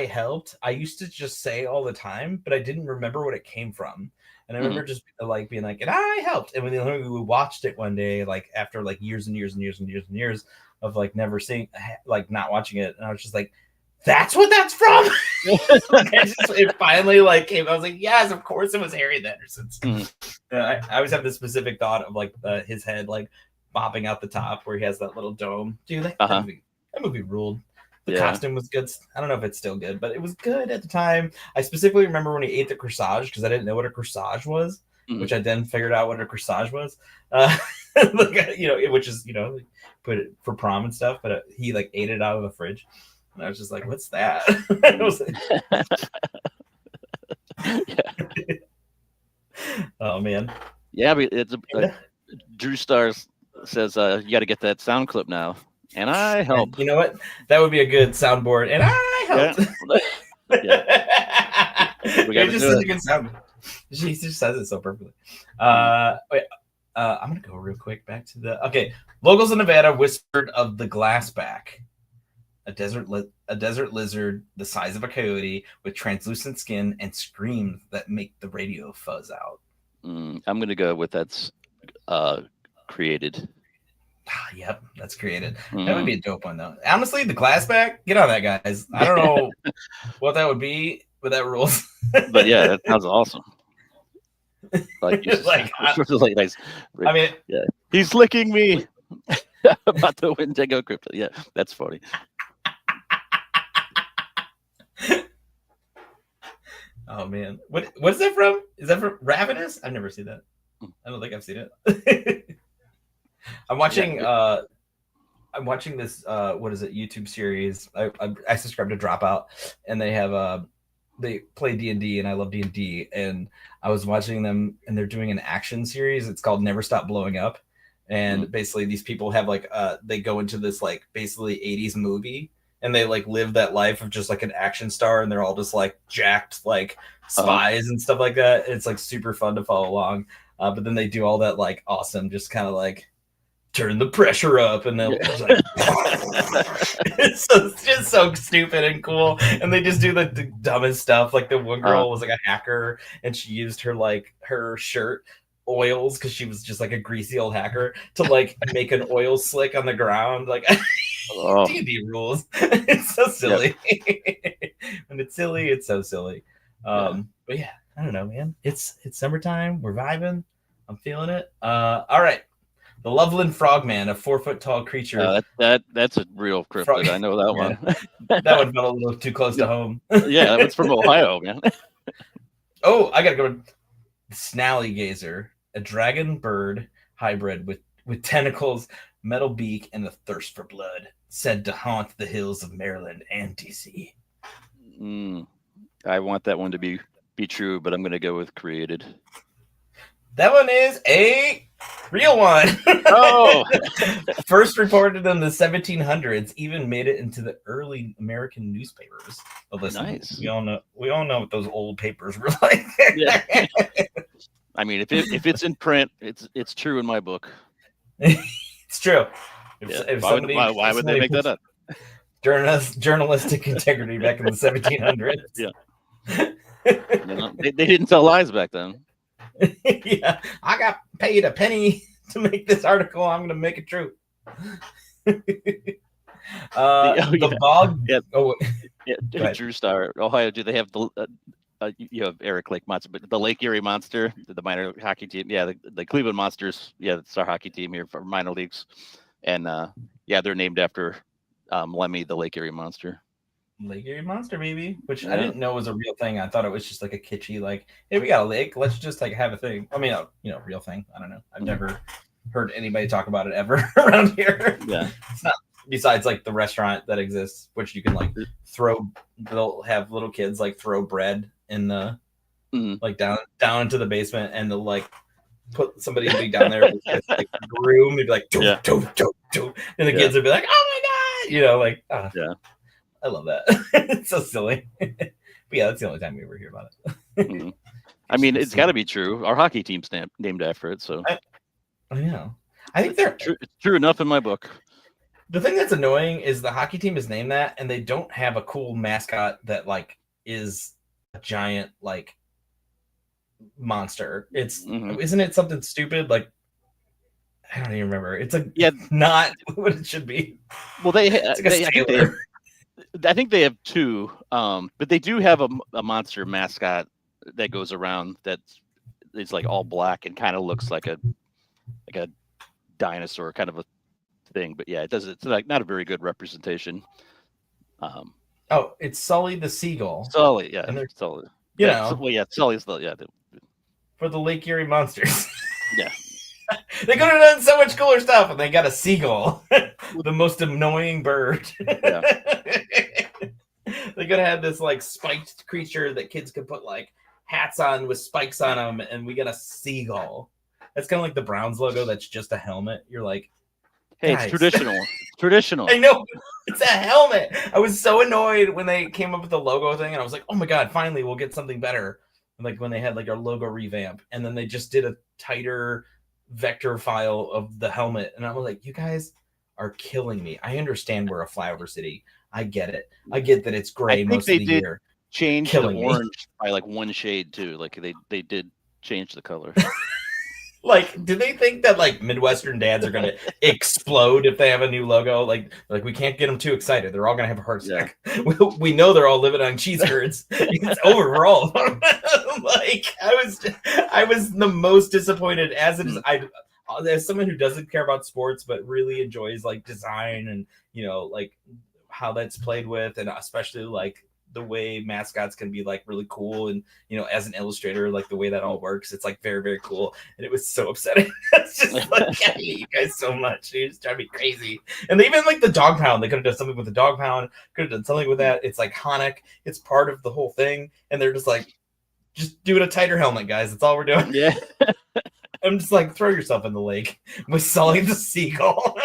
Speaker 2: helped. I used to just say all the time, but I didn't remember what it came from. And I remember just like being like, and I helped. And when we watched it one day, like after like years and years and years and years and years of like never seeing, like not watching it, and I was just like, that's what that's from. It finally like came. I was like, yes, of course it was Harry and the Hendersons. I always have this specific thought of like his head like bobbing out the top where he has that little dome. Dude, that movie ruled. The costume was good. I don't know if it's still good, but it was good at the time. I specifically remember when he ate the corsage because I didn't know what a corsage was, which I then figured out what a corsage was. Which is put it for prom and stuff. But he like ate it out of the fridge, and I was just like, "What's that?" Oh man.
Speaker 4: Yeah, but it's Drew Stars says you got to get that sound clip now. And I help.
Speaker 2: And you know what? That would be a good soundboard. And I help. Just such a good sound. She just says it so perfectly. I'm gonna go real quick back to the locals in Nevada whispered of the glassback, a desert lizard the size of a coyote with translucent skin and screams that make the radio fuzz out.
Speaker 4: I'm gonna go with that's created.
Speaker 2: Yep, that's created. That would be a dope one, though. Honestly, the glassback, get on that, guys. I don't know what that would be, but that rules.
Speaker 4: But yeah, that sounds awesome. Like, nice. I mean, yeah, he's licking me about the Wendigo crypto. Yeah, that's funny.
Speaker 2: Oh man, what is that from? Is that from Ravenous? I've never seen that. I don't think I've seen it. I'm watching this what is it, YouTube series. I subscribe to Dropout, and they have they play D&D, and I love D&D, and I was watching them, and they're doing an action series. It's called Never Stop Blowing Up, and basically these people have like they go into this like basically 80s movie, and they like live that life of just like an action star, and they're all just like jacked like spies and stuff like that. It's like super fun to follow along, but then they do all that like awesome just kind of like turn the pressure up, and they'll just like it's just so stupid and cool, and they just do the dumbest stuff. Like the one girl was like a hacker, and she used her shirt oils because she was just like a greasy old hacker to like make an oil slick on the ground. Like D&D rules. It's so silly. When it's silly, it's so silly. But yeah, I don't know, man. It's summertime. We're vibing. I'm feeling it. All right. The Loveland Frogman, a 4-foot-tall creature.
Speaker 4: That's a real cryptid. I know that one.
Speaker 2: That one felt a little too close to home.
Speaker 4: Yeah, that one's from Ohio, man.
Speaker 2: Oh, I gotta go. The Snallygazer, a dragon bird hybrid with tentacles, metal beak, and a thirst for blood, said to haunt the hills of Maryland and DC.
Speaker 4: I want that one to be true, but I'm gonna go with created.
Speaker 2: That one is a real one.
Speaker 4: Oh,
Speaker 2: first reported in the 1700s, even made it into the early American newspapers. But listen, nice. We all know what those old papers were like.
Speaker 4: Yeah. I mean, if it's in print, it's true in my book.
Speaker 2: It's true.
Speaker 4: Why would they make that up?
Speaker 2: Journalistic integrity back in the 1700s.
Speaker 4: Yeah. They didn't tell lies back then.
Speaker 2: Yeah, I got paid a penny to make this article. I'm going to make it true. The bog. Yeah. Oh,
Speaker 4: yeah. Drew Star, Ohio. Do they have the? You have Eric Lake Monster, but the Lake Erie Monster, the minor hockey team. Yeah, the Cleveland Monsters. Yeah, it's our hockey team here for minor leagues, and they're named after Lemmy, the Lake Erie Monster.
Speaker 2: Lake Erie Monster, baby, which I didn't know was a real thing. I thought it was just like a kitschy, like, hey, we got a lake, let's just like have a thing. I mean, real thing. I don't know. I've never heard anybody talk about it ever around here.
Speaker 4: Yeah,
Speaker 2: it's not. Besides, like the restaurant that exists, which you can like they'll have little kids like throw bread in the like down into the basement, and they'll like put somebody to be down there with like broom. They'd be like, doof, doof, doof, doof. And the kids would be like, oh my god, like, I love that. It's so silly. But yeah, that's the only time we ever hear about it.
Speaker 4: I mean, it's got to be true. Our hockey team's named after it, so
Speaker 2: I know. I think they're
Speaker 4: true enough in my book.
Speaker 2: The thing that's annoying is the hockey team is named that, and they don't have a cool mascot that like is a giant like monster. It's isn't it something stupid like I don't even remember. It's not what it should be.
Speaker 4: Well, I think they have two, but they do have a monster mascot that goes around it's like all black and kind of looks like a dinosaur kind of a thing. But yeah, it's like not a very good representation.
Speaker 2: It's Sully the seagull.
Speaker 4: Sully, yeah, and they're Sully. Sully's
Speaker 2: for the Lake Erie Monsters.
Speaker 4: Yeah.
Speaker 2: They could have done so much cooler stuff, and they got a seagull, the most annoying bird. Yeah. They could have had this like spiked creature that kids could put like hats on with spikes on them, and we got a seagull. That's kind of like the Browns logo. That's just a helmet. You're like,
Speaker 4: hey, guys. It's traditional. It's traditional.
Speaker 2: I know. It's a helmet. I was so annoyed when they came up with the logo thing, and I was like, oh my god, finally we'll get something better. Like when they had like a logo revamp, and then they just did a tighter vector file of the helmet, and I was like, you guys are killing me. I understand we're a flyover city. I get it. I get that it's gray most of the year.
Speaker 4: Change the orange by like one shade too. Like they did change the color.
Speaker 2: Like, do they think that like Midwestern dads are gonna explode if they have a new logo? Like we can't get them too excited. They're all gonna have a heart attack. Yeah. We know they're all living on cheese curds. It's over for all of them. Like I was the most disappointed as it is. As someone who doesn't care about sports but really enjoys like design and like how that's played with, and especially like the way mascots can be like really cool, and as an illustrator, like the way that all works, it's like very, very cool. And it was so upsetting. It's just like, I hate you guys so much. You just drive me crazy. And they even like the dog pound, they could have done something with the dog pound, could have done something with that. It's like iconic, it's part of the whole thing, and they're just like, just do it a tighter helmet, guys. That's all we're doing.
Speaker 4: Yeah.
Speaker 2: I'm just like, throw yourself in the lake with Sully the seagull.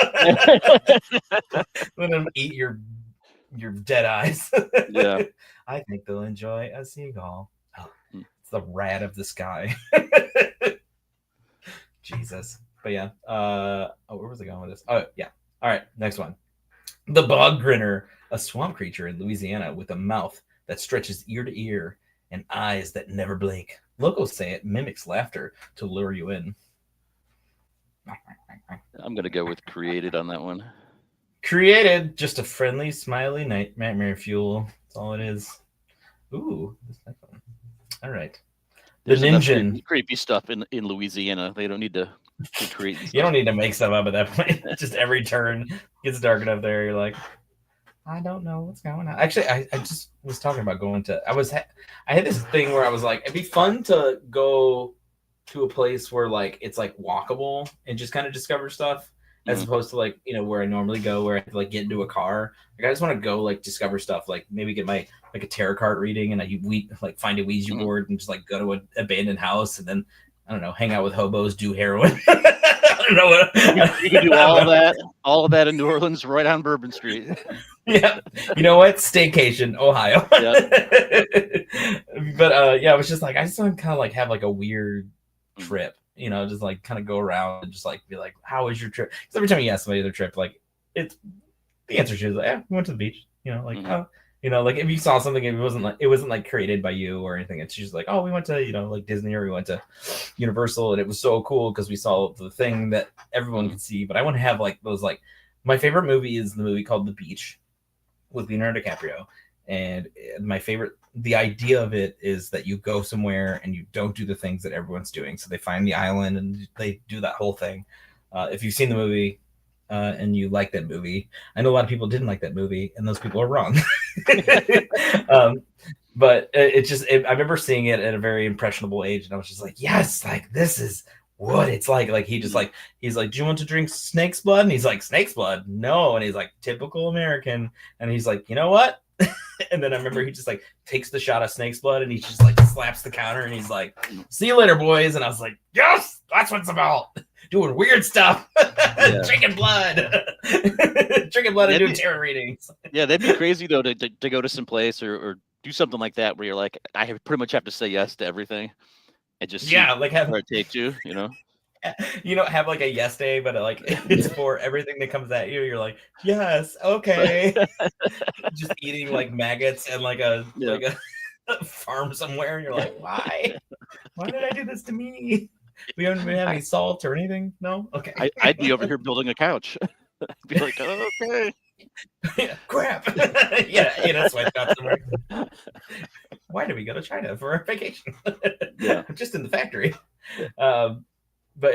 Speaker 2: Let him eat your dead eyes.
Speaker 4: Yeah.
Speaker 2: I think they'll enjoy a seagull. Oh, it's the rat of the sky. Jesus. But yeah. Where was I going with this? Oh, yeah. All right. Next one. The bog grinner, a swamp creature in Louisiana with a mouth that stretches ear to ear and eyes that never blink. Locals say it mimics laughter to lure you in.
Speaker 4: I'm going to go with created on that one.
Speaker 2: Created, just a friendly, smiley nightmare fuel. That's all it is. Ooh, this next one. All right.
Speaker 4: There's ninja creepy stuff in Louisiana. They don't need to create.
Speaker 2: You don't need to make stuff up at that point. Just every turn gets dark enough there. You're like, I don't know what's going on. Actually, I just was talking about going to. I had this thing where I was like, it'd be fun to go to a place where like it's like walkable and just kind of discover stuff. As opposed to like, where I normally go, where I have to like get into a car. Like I just want to go like discover stuff, like maybe get my like a tarot card reading, and like find a Ouija board and just like go to an abandoned house, and then I don't know, hang out with hobos, do heroin. I don't know what
Speaker 4: you can do all of that in New Orleans, right on Bourbon Street.
Speaker 2: Yeah, you know what? Staycation, Ohio. Yep. But I was just like, I just want to kind of like have like a weird trip. Just like kind of go around and just like be like, how was your trip? Because every time you ask somebody their trip, like it's the answer is like, we went to the beach. Like like if you saw something, it wasn't like created by you or anything. It's just like, oh, we went to like Disney, or we went to Universal, and it was so cool because we saw the thing that everyone could see. But I want to have like those, like my favorite movie is the movie called The Beach with Leonardo DiCaprio, and my favorite. The idea of it is that you go somewhere and you don't do the things that everyone's doing. So they find the island and they do that whole thing. If you've seen the movie, and you like that movie. I know a lot of people didn't like that movie, and those people are wrong. But I remember seeing it at a very impressionable age, and I was just like, yes, like this is what it's like. Like he's like, do you want to drink snake's blood? And he's like, snake's blood? No. And he's like, typical American. And he's like, you know what? And then I remember he just like takes the shot of snake's blood and he just like slaps the counter and he's like, see you later, boys. And I was like, yes, that's what it's about. Doing weird stuff. Drinking blood. Drinking blood and doing tarot readings.
Speaker 4: Yeah, that'd be crazy though to go to some place or do something like that where you're like, I pretty much have to say yes to everything. And just
Speaker 2: like have
Speaker 4: where it takes you, you know.
Speaker 2: You don't have like a yes day, but like it's for everything that comes at you. You're like, yes, okay. Just eating like maggots and like a farm somewhere, and you're like, why? Why did I do this to me? We don't even have any salt or anything. No, okay.
Speaker 4: I'd be over here building a couch. I'd be like, oh, okay.
Speaker 2: Crap. Yeah, sweatshop somewhere. Why did we go to China for our vacation? Just in the factory. But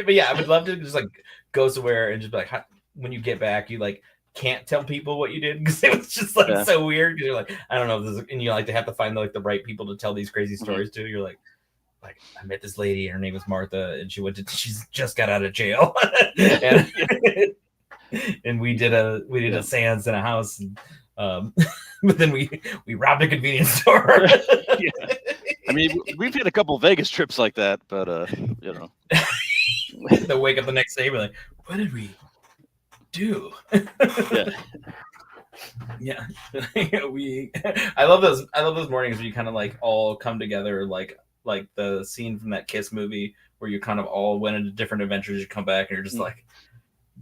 Speaker 2: yeah, I would love to just like go somewhere and just be like, when you get back, you like can't tell people what you did because it was just like so weird. Because you're like, I don't know if this is, and you like to have to find like the right people to tell these crazy stories to. You're like I met this lady, her name was Martha, and she's just got out of jail, and we did a seance in a house, and, but then we robbed a convenience store.
Speaker 4: I mean, we've had a couple of Vegas trips like that, but you know,
Speaker 2: they'll wake up the next day and be like, "What did we do?" Yeah. I love those mornings where you kind of like all come together, like the scene from that Kiss movie where you kind of all went into different adventures. You come back and you're just like,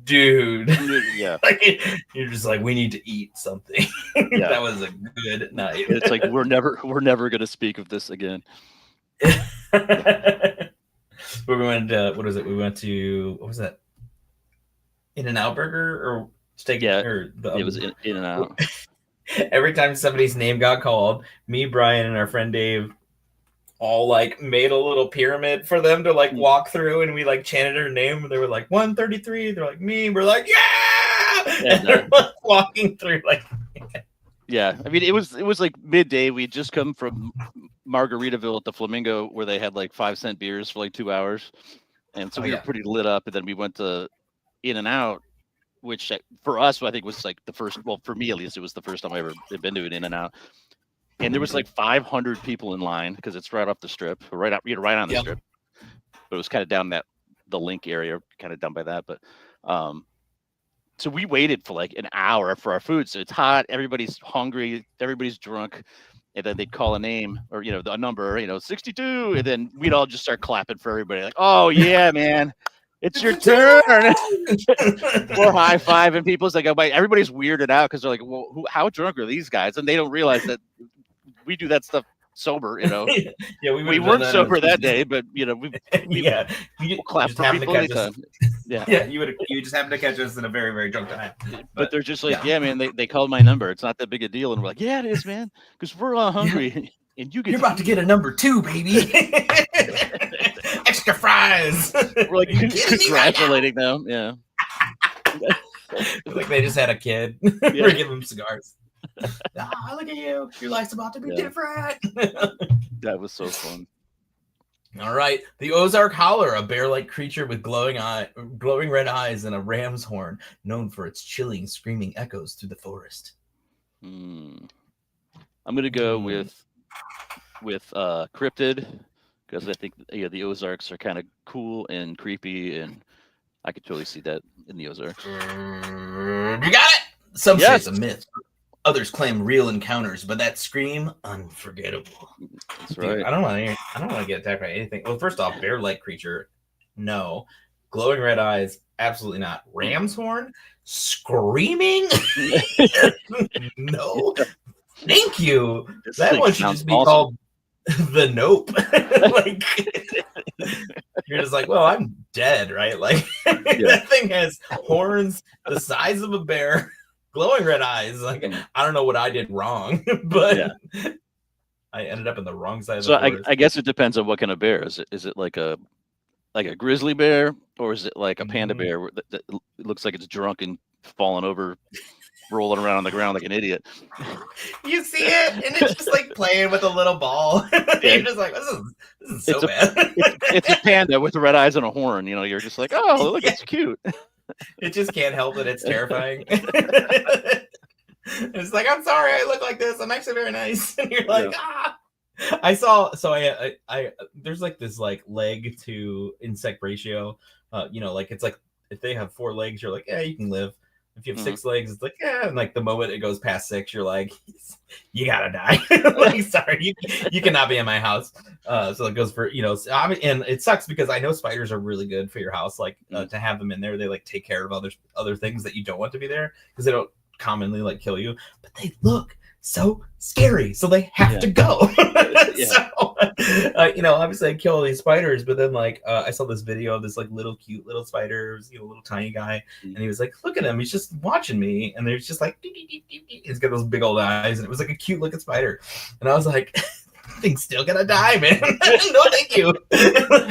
Speaker 2: dude, like you're just like, we need to eat something. That was a good night.
Speaker 4: It's like we're never gonna speak of this again.
Speaker 2: We went what was that, In-N-Out Burger or steak? Or
Speaker 4: it was In-N-Out.
Speaker 2: Every time somebody's name got called, me, Brian, and our friend Dave all like made a little pyramid for them to like walk through, and we like chanted her name, and they were like 133. They're like me. We're like and they're like, walking through like.
Speaker 4: Yeah, I mean it was like midday. We had just come from Margaritaville at the Flamingo where they had like 5-cent beers for like 2 hours, and so we were pretty lit up. And then we went to In-N-Out, which for us I think was like the first. Well, for me at least, it was the first time I ever had been to an In-N-Out. And there was like 500 people in line because it's right off the strip, right on the strip. But it was kind of down the link area, kind of down by that. But so we waited for like an hour for our food. So it's hot, everybody's hungry, everybody's drunk, and then they'd call a name or a number, 62, and then we'd all just start clapping for everybody, like, oh yeah, man. It's your turn. Or high five, and people's like, everybody's weirded out because they're like, well, how drunk are these guys? And they don't realize that we do that stuff sober, we weren't sober that day, but we clap for people anytime.
Speaker 2: You just happened to catch us in a very, very drunk time.
Speaker 4: But they're just like, man, they called my number. It's not that big a deal, and we're like, yeah, it is, man, because we're all hungry, and you're about to get a number 2, baby.
Speaker 2: Extra fries.
Speaker 4: We're like congratulating them,
Speaker 2: like they just had a kid. We're giving them cigars. Look at you. Your life's about to be different.
Speaker 4: That was so fun.
Speaker 2: All right. The Ozark Howler, a bear-like creature with glowing red eyes and a ram's horn, known for its chilling, screaming echoes through the forest.
Speaker 4: I'm gonna go with cryptid, because I think the Ozarks are kind of cool and creepy, and I could totally see that in the Ozarks.
Speaker 2: You got it. Some say it's a myth. Others claim real encounters, but that scream, unforgettable.
Speaker 4: That's right.
Speaker 2: I don't want to get attacked by anything. Well, first off, bear-like creature, no. Glowing red eyes, absolutely not. Ram's horn, screaming, no. Thank you. That one should just be called the Nope. Like, you're just like, well, I'm dead, right? Like, that thing has horns the size of a bear. Glowing red eyes. Like, I don't know what I did wrong, but I ended up in the wrong side of the forest.
Speaker 4: I guess it depends on what kind of bear. Is it like a like a grizzly bear, or is it like a panda bear that looks like it's drunk and falling over, rolling around on the ground like an idiot?
Speaker 2: You see it, and it's just like playing with a little ball. You're just like, this is so bad.
Speaker 4: It's a panda with red eyes and a horn. You're just like, oh, look, it's cute.
Speaker 2: It just can't help it. It's terrifying. It's like, I'm sorry, I look like this. I'm actually very nice. And you're like, I saw. So I there's like this like leg to insect ratio. Like it's like if they have 4 legs, you're like, yeah, you can live. If you have 6 legs, it's like, yeah. And like the moment it goes past 6, you're like, you gotta die. Like, sorry, you cannot be in my house. So it goes for, and it sucks because I know spiders are really good for your house. Like to have them in there, they like take care of other things that you don't want to be there because they don't commonly like kill you, but they look so scary, so they have to go. So obviously I kill all these spiders, but then like I saw this video of this like cute little spider, little tiny guy, and he was like, look at him, he's just watching me, and there's just like he's got those big old eyes, and it was like a cute looking spider, and I was like, thing's still gonna die, man. No thank you.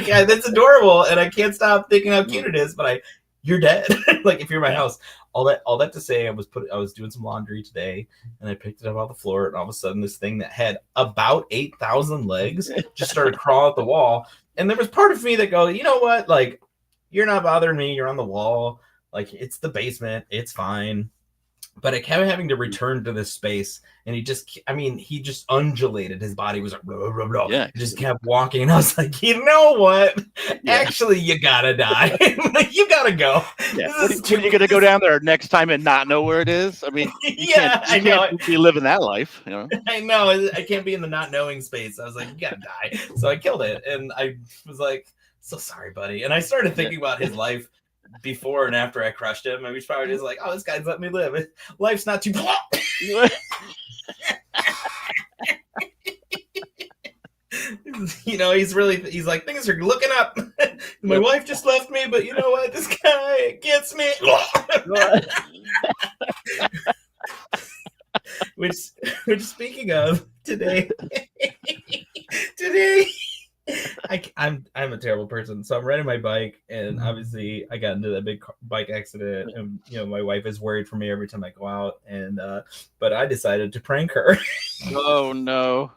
Speaker 2: Yeah, that's adorable, and I can't stop thinking how cute it is, but you're dead. Like if you're in my house. All that to say, I was doing some laundry today, and I picked it up off the floor, and all of a sudden, this thing that had about 8,000 legs just started crawling up the wall. And there was part of me that goes, you know what? Like, you're not bothering me. You're on the wall. Like, it's the basement. It's fine. But I kept having to return to this space, and he just undulated. His body was like, blah, blah, blah.
Speaker 4: Yeah.
Speaker 2: He just kept walking, and I was like, you know what? Yeah. Actually, you gotta die. You gotta go.
Speaker 4: Yeah. What are you gonna go down there next time and not know where it is? I mean, you can't be living that life.
Speaker 2: I know. I can't be in the not knowing space. I was like, you gotta die. So I killed it, and I was like, so sorry, buddy. And I started thinking about his life before and after I crushed him. I was probably just like, oh, this guy's let me live. Life's not too he's like, things are looking up. My wife just left me, but you know what? This guy gets me. Which speaking of today, I'm a terrible person. So I'm riding my bike, and obviously I got into that big bike accident, and my wife is worried for me every time I go out, and but I decided to prank her.
Speaker 4: Oh no.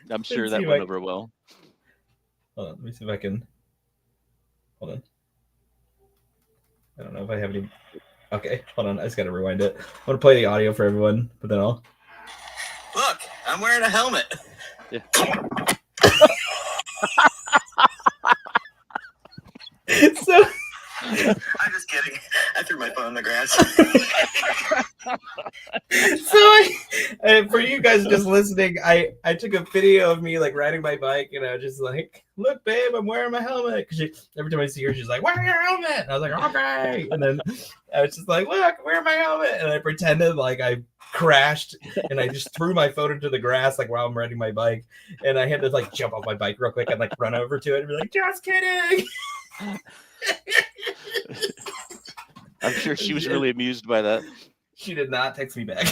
Speaker 4: I'm sure that went over well.
Speaker 2: Hold on, let me see if I can. Hold on. I don't know if I have any. Okay, hold on. I just got to rewind it. I'm going to play the audio for everyone, but then Look, I'm wearing a helmet.
Speaker 4: Yeah.
Speaker 2: So I'm just kidding. I threw my phone on the grass. So for you guys just listening, I took a video of me like riding my bike, and I was just like, look, babe, I'm wearing my helmet. Because every time I see her, she's like, wear your helmet. And I was like, okay. And then I was just like, look, wear my helmet. And I pretended like I crashed, and I just threw my phone into the grass like while I'm riding my bike. And I had to like jump off my bike real quick and like run over to it and be like, just kidding.
Speaker 4: I'm sure she was really amused by that.
Speaker 2: She did not text me back.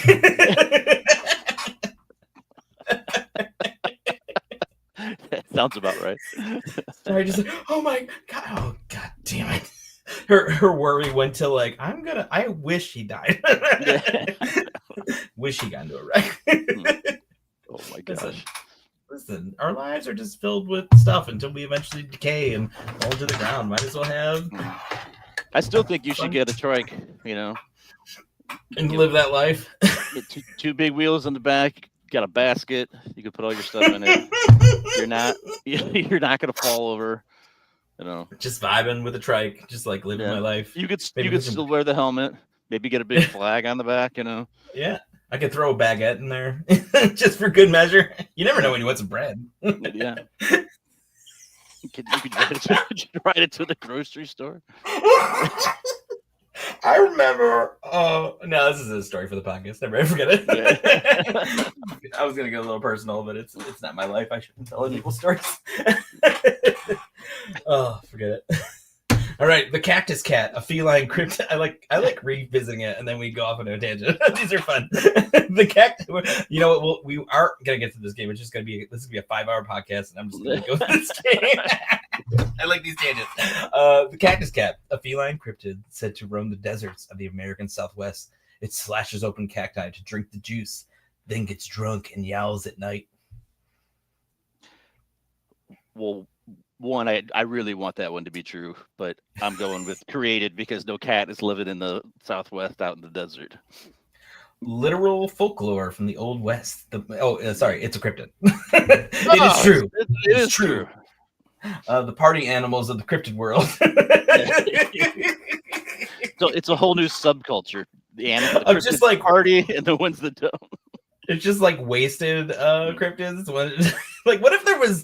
Speaker 4: Sounds about right.
Speaker 2: Sorry, just like, oh my god, oh god damn it. Her worry went to like, I wish he died. Wish he got into a wreck.
Speaker 4: Oh my gosh.
Speaker 2: Listen, our lives are just filled with stuff until we eventually decay and fall to the ground. Might as well have.
Speaker 4: I still think you should get a trike,
Speaker 2: and live that life.
Speaker 4: Two big wheels in the back. Got a basket. You can put all your stuff in it. You're not gonna fall over.
Speaker 2: Just vibing with a trike, just like living my life.
Speaker 4: You could still wear the helmet. Maybe get a big flag on the back.
Speaker 2: Yeah. I could throw a baguette in there just for good measure. You never know when you want some bread.
Speaker 4: Yeah. You could ride it to the grocery store.
Speaker 2: I remember. Oh no, this is a story for the podcast. Never forget it. Yeah. I was gonna get a little personal, but it's not my life. I shouldn't tell people stories. Oh, forget it. All right, the cactus cat, a feline cryptid. I like revisiting it, and then we go off on a tangent. These are fun. The cactus. You know what? We aren't gonna get to this game. It's just gonna be. This is gonna be a 5-hour podcast, and I'm just gonna go to this game. I like these tangents. The cactus cat, a feline cryptid said to roam the deserts of the American Southwest. It slashes open cacti to drink the juice, then gets drunk and yowls at night.
Speaker 4: Well, one, I really want that one to be true, but I'm going with created because no cat is living in the Southwest out in the desert.
Speaker 2: Literal folklore from the Old West. Sorry, it's a cryptid. It is true.
Speaker 4: It is true.
Speaker 2: The party animals of the cryptid world.
Speaker 4: So it's a whole new subculture. The animal
Speaker 2: I'm just like
Speaker 4: party and the ones that don't.
Speaker 2: It's just like wasted cryptids. Like, what if there was?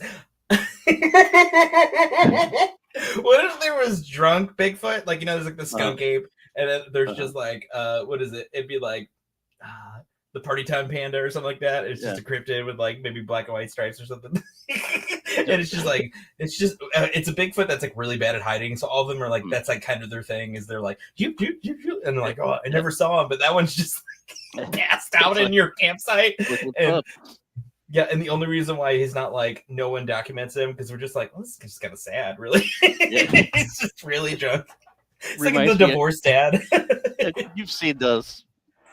Speaker 2: What if there was drunk Bigfoot? Like, there's like the skunk ape, and then there's just like what is it? It'd be like the Party Time Panda or something like that. It's just a cryptid with like maybe black and white stripes or something. And it's a Bigfoot that's like really bad at hiding. So all of them are like, that's like kind of their thing, is they're like, and they're like, oh, I never saw him, but that one's just like cast out in your campsite. And the only reason why he's not like, no one documents him, because we're just like, well, this is just kind of sad, really. He's just really drunk. It's like the divorced dad.
Speaker 4: You've seen those,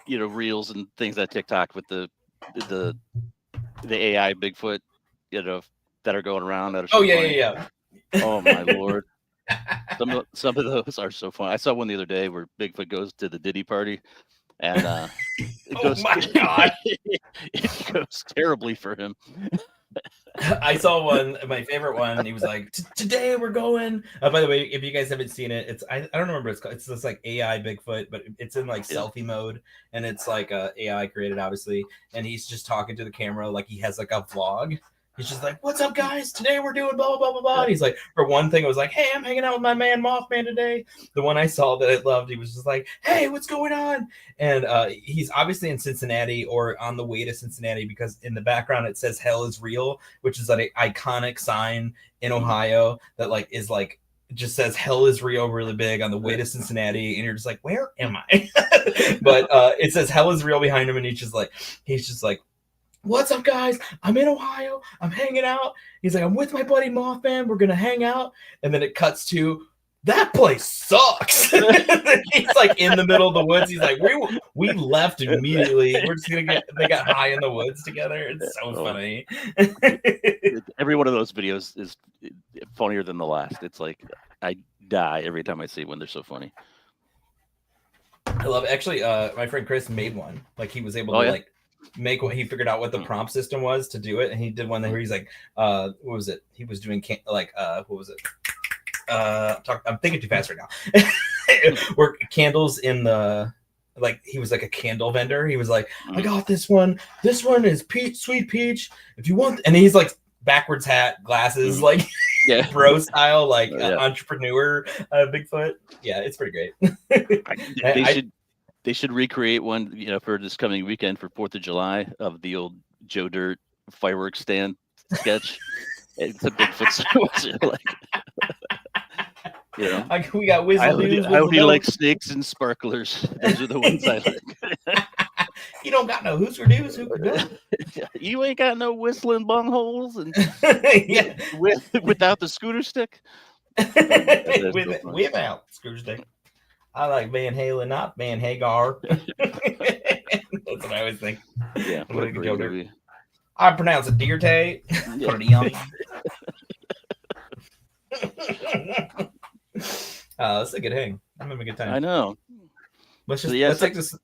Speaker 4: reels and things on TikTok with the AI Bigfoot, that are going around. That are so funny. Oh my Lord. Some of those are so fun. I saw one the other day where Bigfoot goes to the Diddy party, and
Speaker 2: oh my God,
Speaker 4: it goes terribly for him.
Speaker 2: I saw one, my favorite one. He was like, "Today we're going." By the way, if you guys haven't seen it, I don't remember what it's called. It's this like AI Bigfoot, but it's in like selfie mode, and it's like AI created, obviously. And he's just talking to the camera like he has like a vlog. He's just like, "What's up, guys? Today we're doing blah, blah, blah, blah, blah." And he's like, for one thing, I was like, "Hey, I'm hanging out with my man Mothman today." The one I saw that I loved, he was just like, "Hey, what's going on?" And he's obviously in Cincinnati or on the way to Cincinnati, because in the background it says "Hell is Real," which is an iconic sign in Ohio that like is like, just says "Hell is Real" really big on the way to Cincinnati, and you're just like, where am I? But it says "Hell is Real" behind him, and he's just like, "What's up, guys? I'm in Ohio. I'm hanging out." He's like, "I'm with my buddy Mothman. We're going to hang out." And then it cuts to, "That place sucks." He's like in the middle of the woods. He's like, we left immediately. We're just going to they got high in the woods together. It's so funny.
Speaker 4: Every one of those videos is funnier than the last. It's like, I die every time I see one. They're so funny.
Speaker 2: I love it. Actually, my friend Chris made one. Like, he was able to like make what he figured out what the prompt system was to do it, and he did one where he's like, what was it? He was doing what was it? I'm thinking too fast right now. Were candles in the, like, he was like a candle vendor. He was like, "I got this one. This one is sweet peach. If you want," and he's like backwards hat, glasses, like bro style, like entrepreneur Bigfoot. Yeah, it's pretty great.
Speaker 4: They should recreate one, for this coming weekend for 4th of July, of the old Joe Dirt fireworks stand sketch. It's a Bigfoot sandwich. Like,
Speaker 2: we got Whistle News.
Speaker 4: I only like snakes and sparklers. Those are the ones I like.
Speaker 2: You don't got no Hoosker Doos, Hooker Doos.
Speaker 4: You ain't got no whistling bungholes and without the scooter stick.
Speaker 2: Without scooter stick. I like Van Halen, not Van Hagar. That's what I always think.
Speaker 4: Yeah, what a great movie.
Speaker 2: I pronounce it Deer Tay. Pretty young. That's a good hang. I'm having a good time.
Speaker 4: I know.
Speaker 2: Let's take this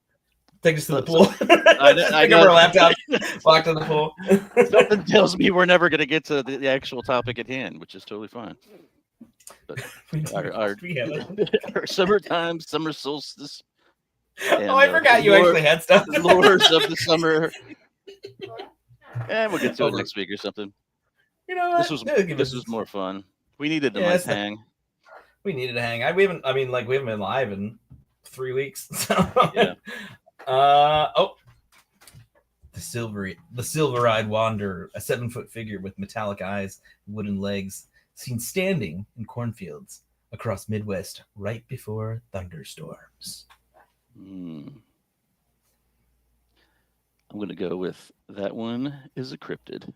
Speaker 2: to the pool.
Speaker 4: I
Speaker 2: got our laptop locked in the pool.
Speaker 4: Something tells me we're never going to get to the actual topic at hand, which is totally fine. But our summertime, summer solstice. And,
Speaker 2: I forgot you actually had stuff.
Speaker 4: The lures of the summer. And we'll get to it next week or something.
Speaker 2: You know what?
Speaker 4: This was more fun. We needed a nice hang.
Speaker 2: We needed a hang. We haven't been live in 3 weeks. So.
Speaker 4: Yeah.
Speaker 2: The silver-eyed wanderer, a 7-foot figure with metallic eyes, wooden legs, seen standing in cornfields across Midwest right before thunderstorms.
Speaker 4: I'm going to go with that one is a cryptid.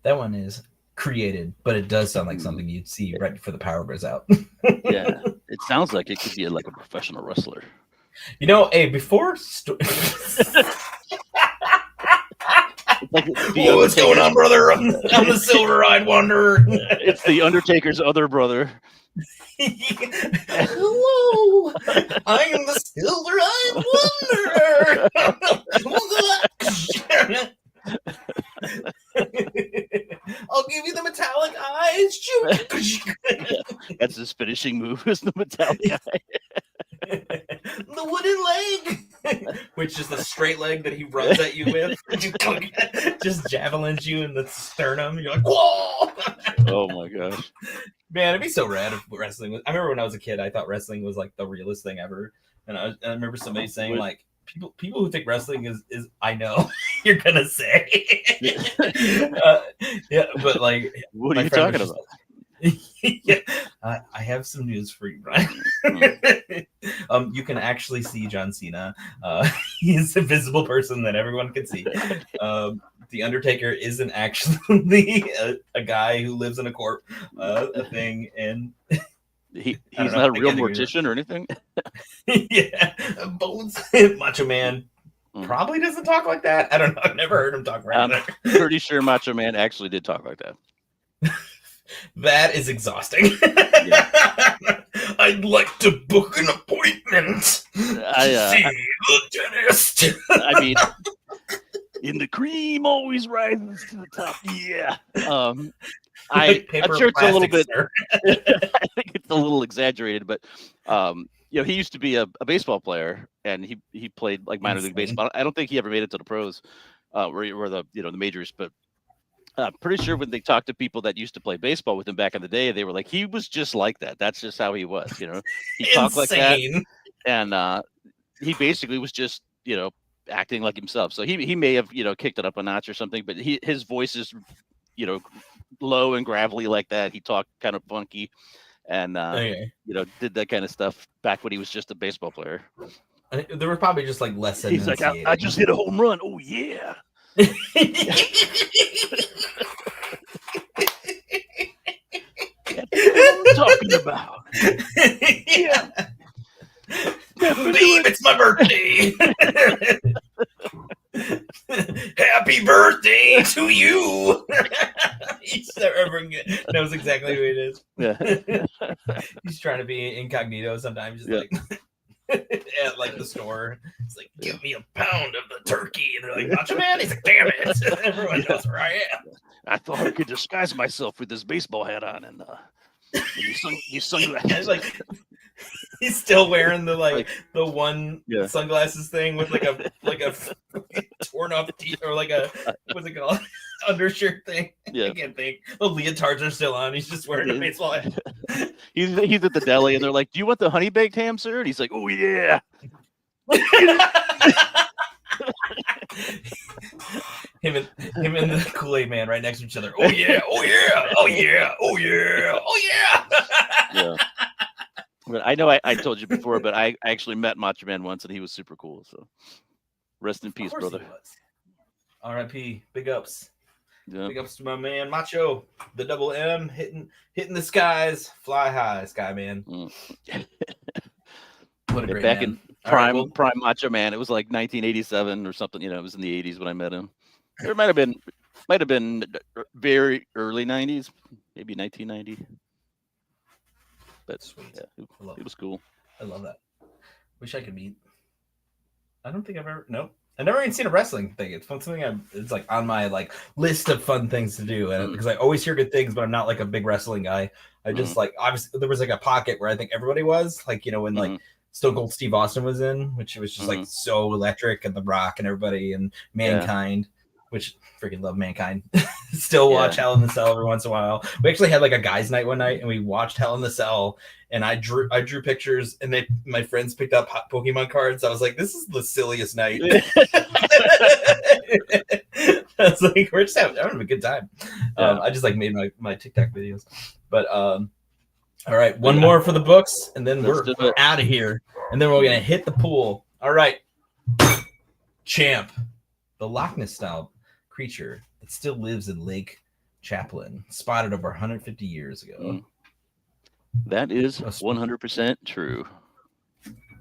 Speaker 2: That one is created, but it does sound like something you'd see right before the power goes out.
Speaker 4: Yeah, it sounds like it could be like a professional wrestler.
Speaker 2: You know, hey, before what's going on, brother? I'm the Silver-Eyed Wanderer.
Speaker 4: It's the Undertaker's other brother.
Speaker 2: Hello, I am the Silver-Eyed Wanderer. I'll give you the metallic eyes.
Speaker 4: That's his finishing move, is the metallic eye.
Speaker 2: The wooden leg, which is the straight leg that he runs at you with. Just javelins you in the sternum. You're like, whoa!
Speaker 4: Oh my gosh.
Speaker 2: Man, it'd be so rad if wrestling was. I remember when I was a kid, I thought wrestling was like the realest thing ever. And I remember somebody saying, like, people who think wrestling is I know you're gonna say. Yeah, but like,
Speaker 4: what are you talking about?
Speaker 2: Yeah, I have some news for you, Brian. You can actually see John Cena. He's a visible person that everyone can see. The Undertaker isn't actually a guy who lives in a corpse, a thing, and
Speaker 4: he's not a real mortician or anything.
Speaker 2: Yeah, Bones, Macho Man. Probably doesn't talk like that. I don't know. I've never heard him talk right.
Speaker 4: I'm pretty sure Macho Man actually did talk like that.
Speaker 2: That is exhausting. Yeah. I'd like to book an appointment to see the dentist.
Speaker 4: I mean, and the cream always rises to the top. Yeah. I'm sure it's a little bit. I think it's a little exaggerated, but he used to be a baseball player, and he played like minor league baseball. I don't think he ever made it to the pros, or the the majors, but. Pretty sure when they talked to people that used to play baseball with him back in the day, they were like, he was just like that. That's just how he was, He talked like that, and he basically was just, acting like himself. So he may have, kicked it up a notch or something, but his voice is, low and gravelly like that. He talked kind of funky, and did that kind of stuff back when he was just a baseball player.
Speaker 2: There were probably just like less.
Speaker 4: He's like, I just hit a home run. Oh yeah. What I'm talking about. Yeah.
Speaker 2: Babe, it's my birthday. Happy birthday to you. He never knows exactly who it is.
Speaker 4: Yeah.
Speaker 2: He's trying to be incognito sometimes. Just like at like the store. It's like, give me a pound of the turkey. And they're like, Macho Man? He's like, damn it. Everyone knows where I am.
Speaker 4: I thought I could disguise myself with this baseball hat on and these sunglasses.
Speaker 2: Like, he's still wearing the the one sunglasses thing with like a torn off teeth or like a what's it called? Undershirt thing.
Speaker 4: Yeah.
Speaker 2: I can't think. The leotards are still on. He's just wearing a baseball hat.
Speaker 4: He's at the deli and they're like, do you want the honey baked ham, sir? And he's like, oh yeah. Him and the Kool-Aid man right next to each other. Oh yeah, oh yeah, oh yeah, oh yeah, oh yeah. Yeah. But I know I told you before, but I actually met Macho Man once and he was super cool. So rest in peace, brother.
Speaker 2: R.I.P. Big ups.
Speaker 4: Yeah.
Speaker 2: Big ups to my man Macho, the double M, hitting the skies, fly high, sky man. What a great
Speaker 4: back
Speaker 2: man.
Speaker 4: in prime Macho Man. It was like 1987 or something. It was in the 80s when I met him. It might have been very early 90s, maybe 1990. But sweet. Yeah, it was cool.
Speaker 2: I love that. Wish I could meet. I don't think I've ever. Nope. I've never even seen a wrestling thing. It's something it's like on my like list of fun things to do, and because I always hear good things, but I'm not like a big wrestling guy. I just like obviously there was like a pocket where I think everybody was like when like Stone Cold Steve Austin was in, which was just like so electric, and The Rock and everybody and Mankind, which freaking love Mankind. Still watch Hell in the Cell every once in a while. We actually had like a guys' night one night, and we watched Hell in the Cell. And I drew pictures, and my friends picked up Pokemon cards. I was like, "This is the silliest night." I was like, "We're just having a good time." I just like made my TikTok videos. But all right, one more for the books, and then we're out of here. And then we're gonna hit the pool. All right, Champ, the Loch Ness style creature that still lives in Lake Chaplin, spotted over 150 years ago.
Speaker 4: That is 100% true.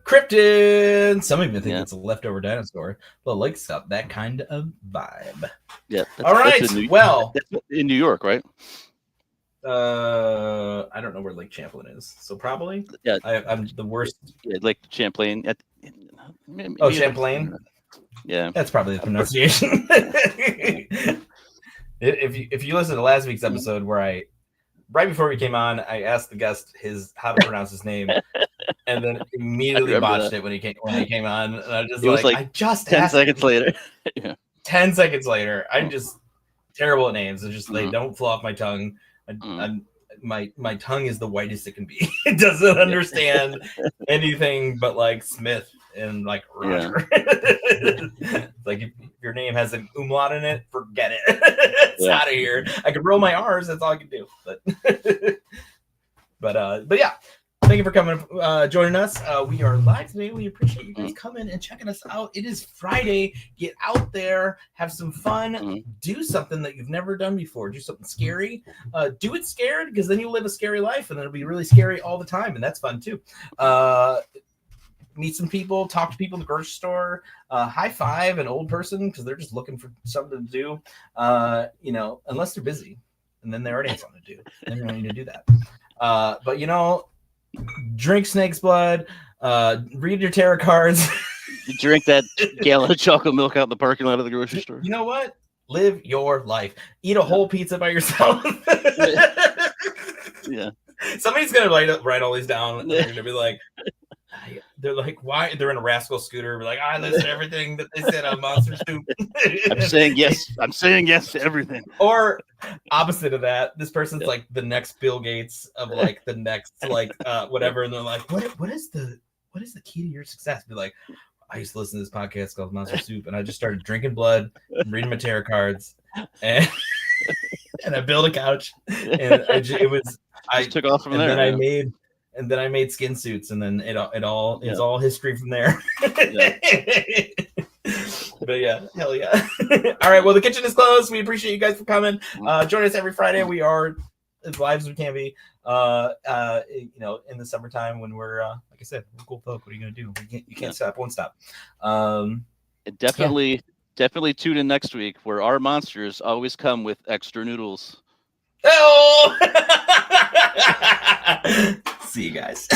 Speaker 2: Krypton. Some even think it's a leftover dinosaur, but like stuff, that kind of vibe.
Speaker 4: Yeah.
Speaker 2: All right.
Speaker 4: That's in New York, right?
Speaker 2: I don't know where Lake Champlain is, so probably.
Speaker 4: Yeah.
Speaker 2: I'm the worst.
Speaker 4: Yeah, Lake Champlain.
Speaker 2: Champlain.
Speaker 4: Yeah,
Speaker 2: that's probably the pronunciation. If you listen to last week's episode where right before we came on, I asked the guest how to pronounce his name, and then immediately botched it when he came on. And I was like, I just
Speaker 4: 10 seconds later.
Speaker 2: 10 seconds later, I'm just terrible at names. It's just they don't flow off my tongue. My tongue is the whitest it can be. It doesn't understand anything but like Smith and like Roger. It's like if your name has an umlaut in it, forget it. It's out of here. I can roll my R's. That's all I can do. But yeah. Thank you for coming, joining us. We are live today. We appreciate you guys coming and checking us out. It is Friday. Get out there, have some fun, do something that you've never done before. Do something scary. Do it scared, because then you'll live a scary life, and it'll be really scary all the time, and that's fun too. Meet some people, talk to people in the grocery store, high five an old person because they're just looking for something to do. Unless they're busy, and then they already have something to do. Then you don't need to do that. But drink snake's blood, read your tarot cards.
Speaker 4: Drink that gallon of chocolate milk out in the parking lot of the grocery store.
Speaker 2: You know what? Live your life. Eat a whole pizza by yourself.
Speaker 4: Yeah.
Speaker 2: Somebody's gonna write all these down. And they're gonna be like, why? They're in a rascal scooter. Be like, I listen to everything that they said on Monster Soup.
Speaker 4: I'm saying yes. I'm saying yes to everything.
Speaker 2: Or opposite of that, this person's like the next Bill Gates of like the next whatever, and they're like, what is the key to your success? Be like, I used to listen to this podcast called Monster Soup, and I just started drinking blood, and reading my tarot cards, and I built a couch, and I
Speaker 4: took off from there.
Speaker 2: And then I made skin suits, and then it's all history from there. But yeah, hell yeah. All right, well, the kitchen is closed. We appreciate you guys for coming. Join us every Friday. We are as live as we can be. In the summertime when we're like I said, we're cool folk. What are you gonna do? You can't stop, won't stop.
Speaker 4: Definitely tune in next week where our monsters always come with extra noodles.
Speaker 2: Oh! See you guys.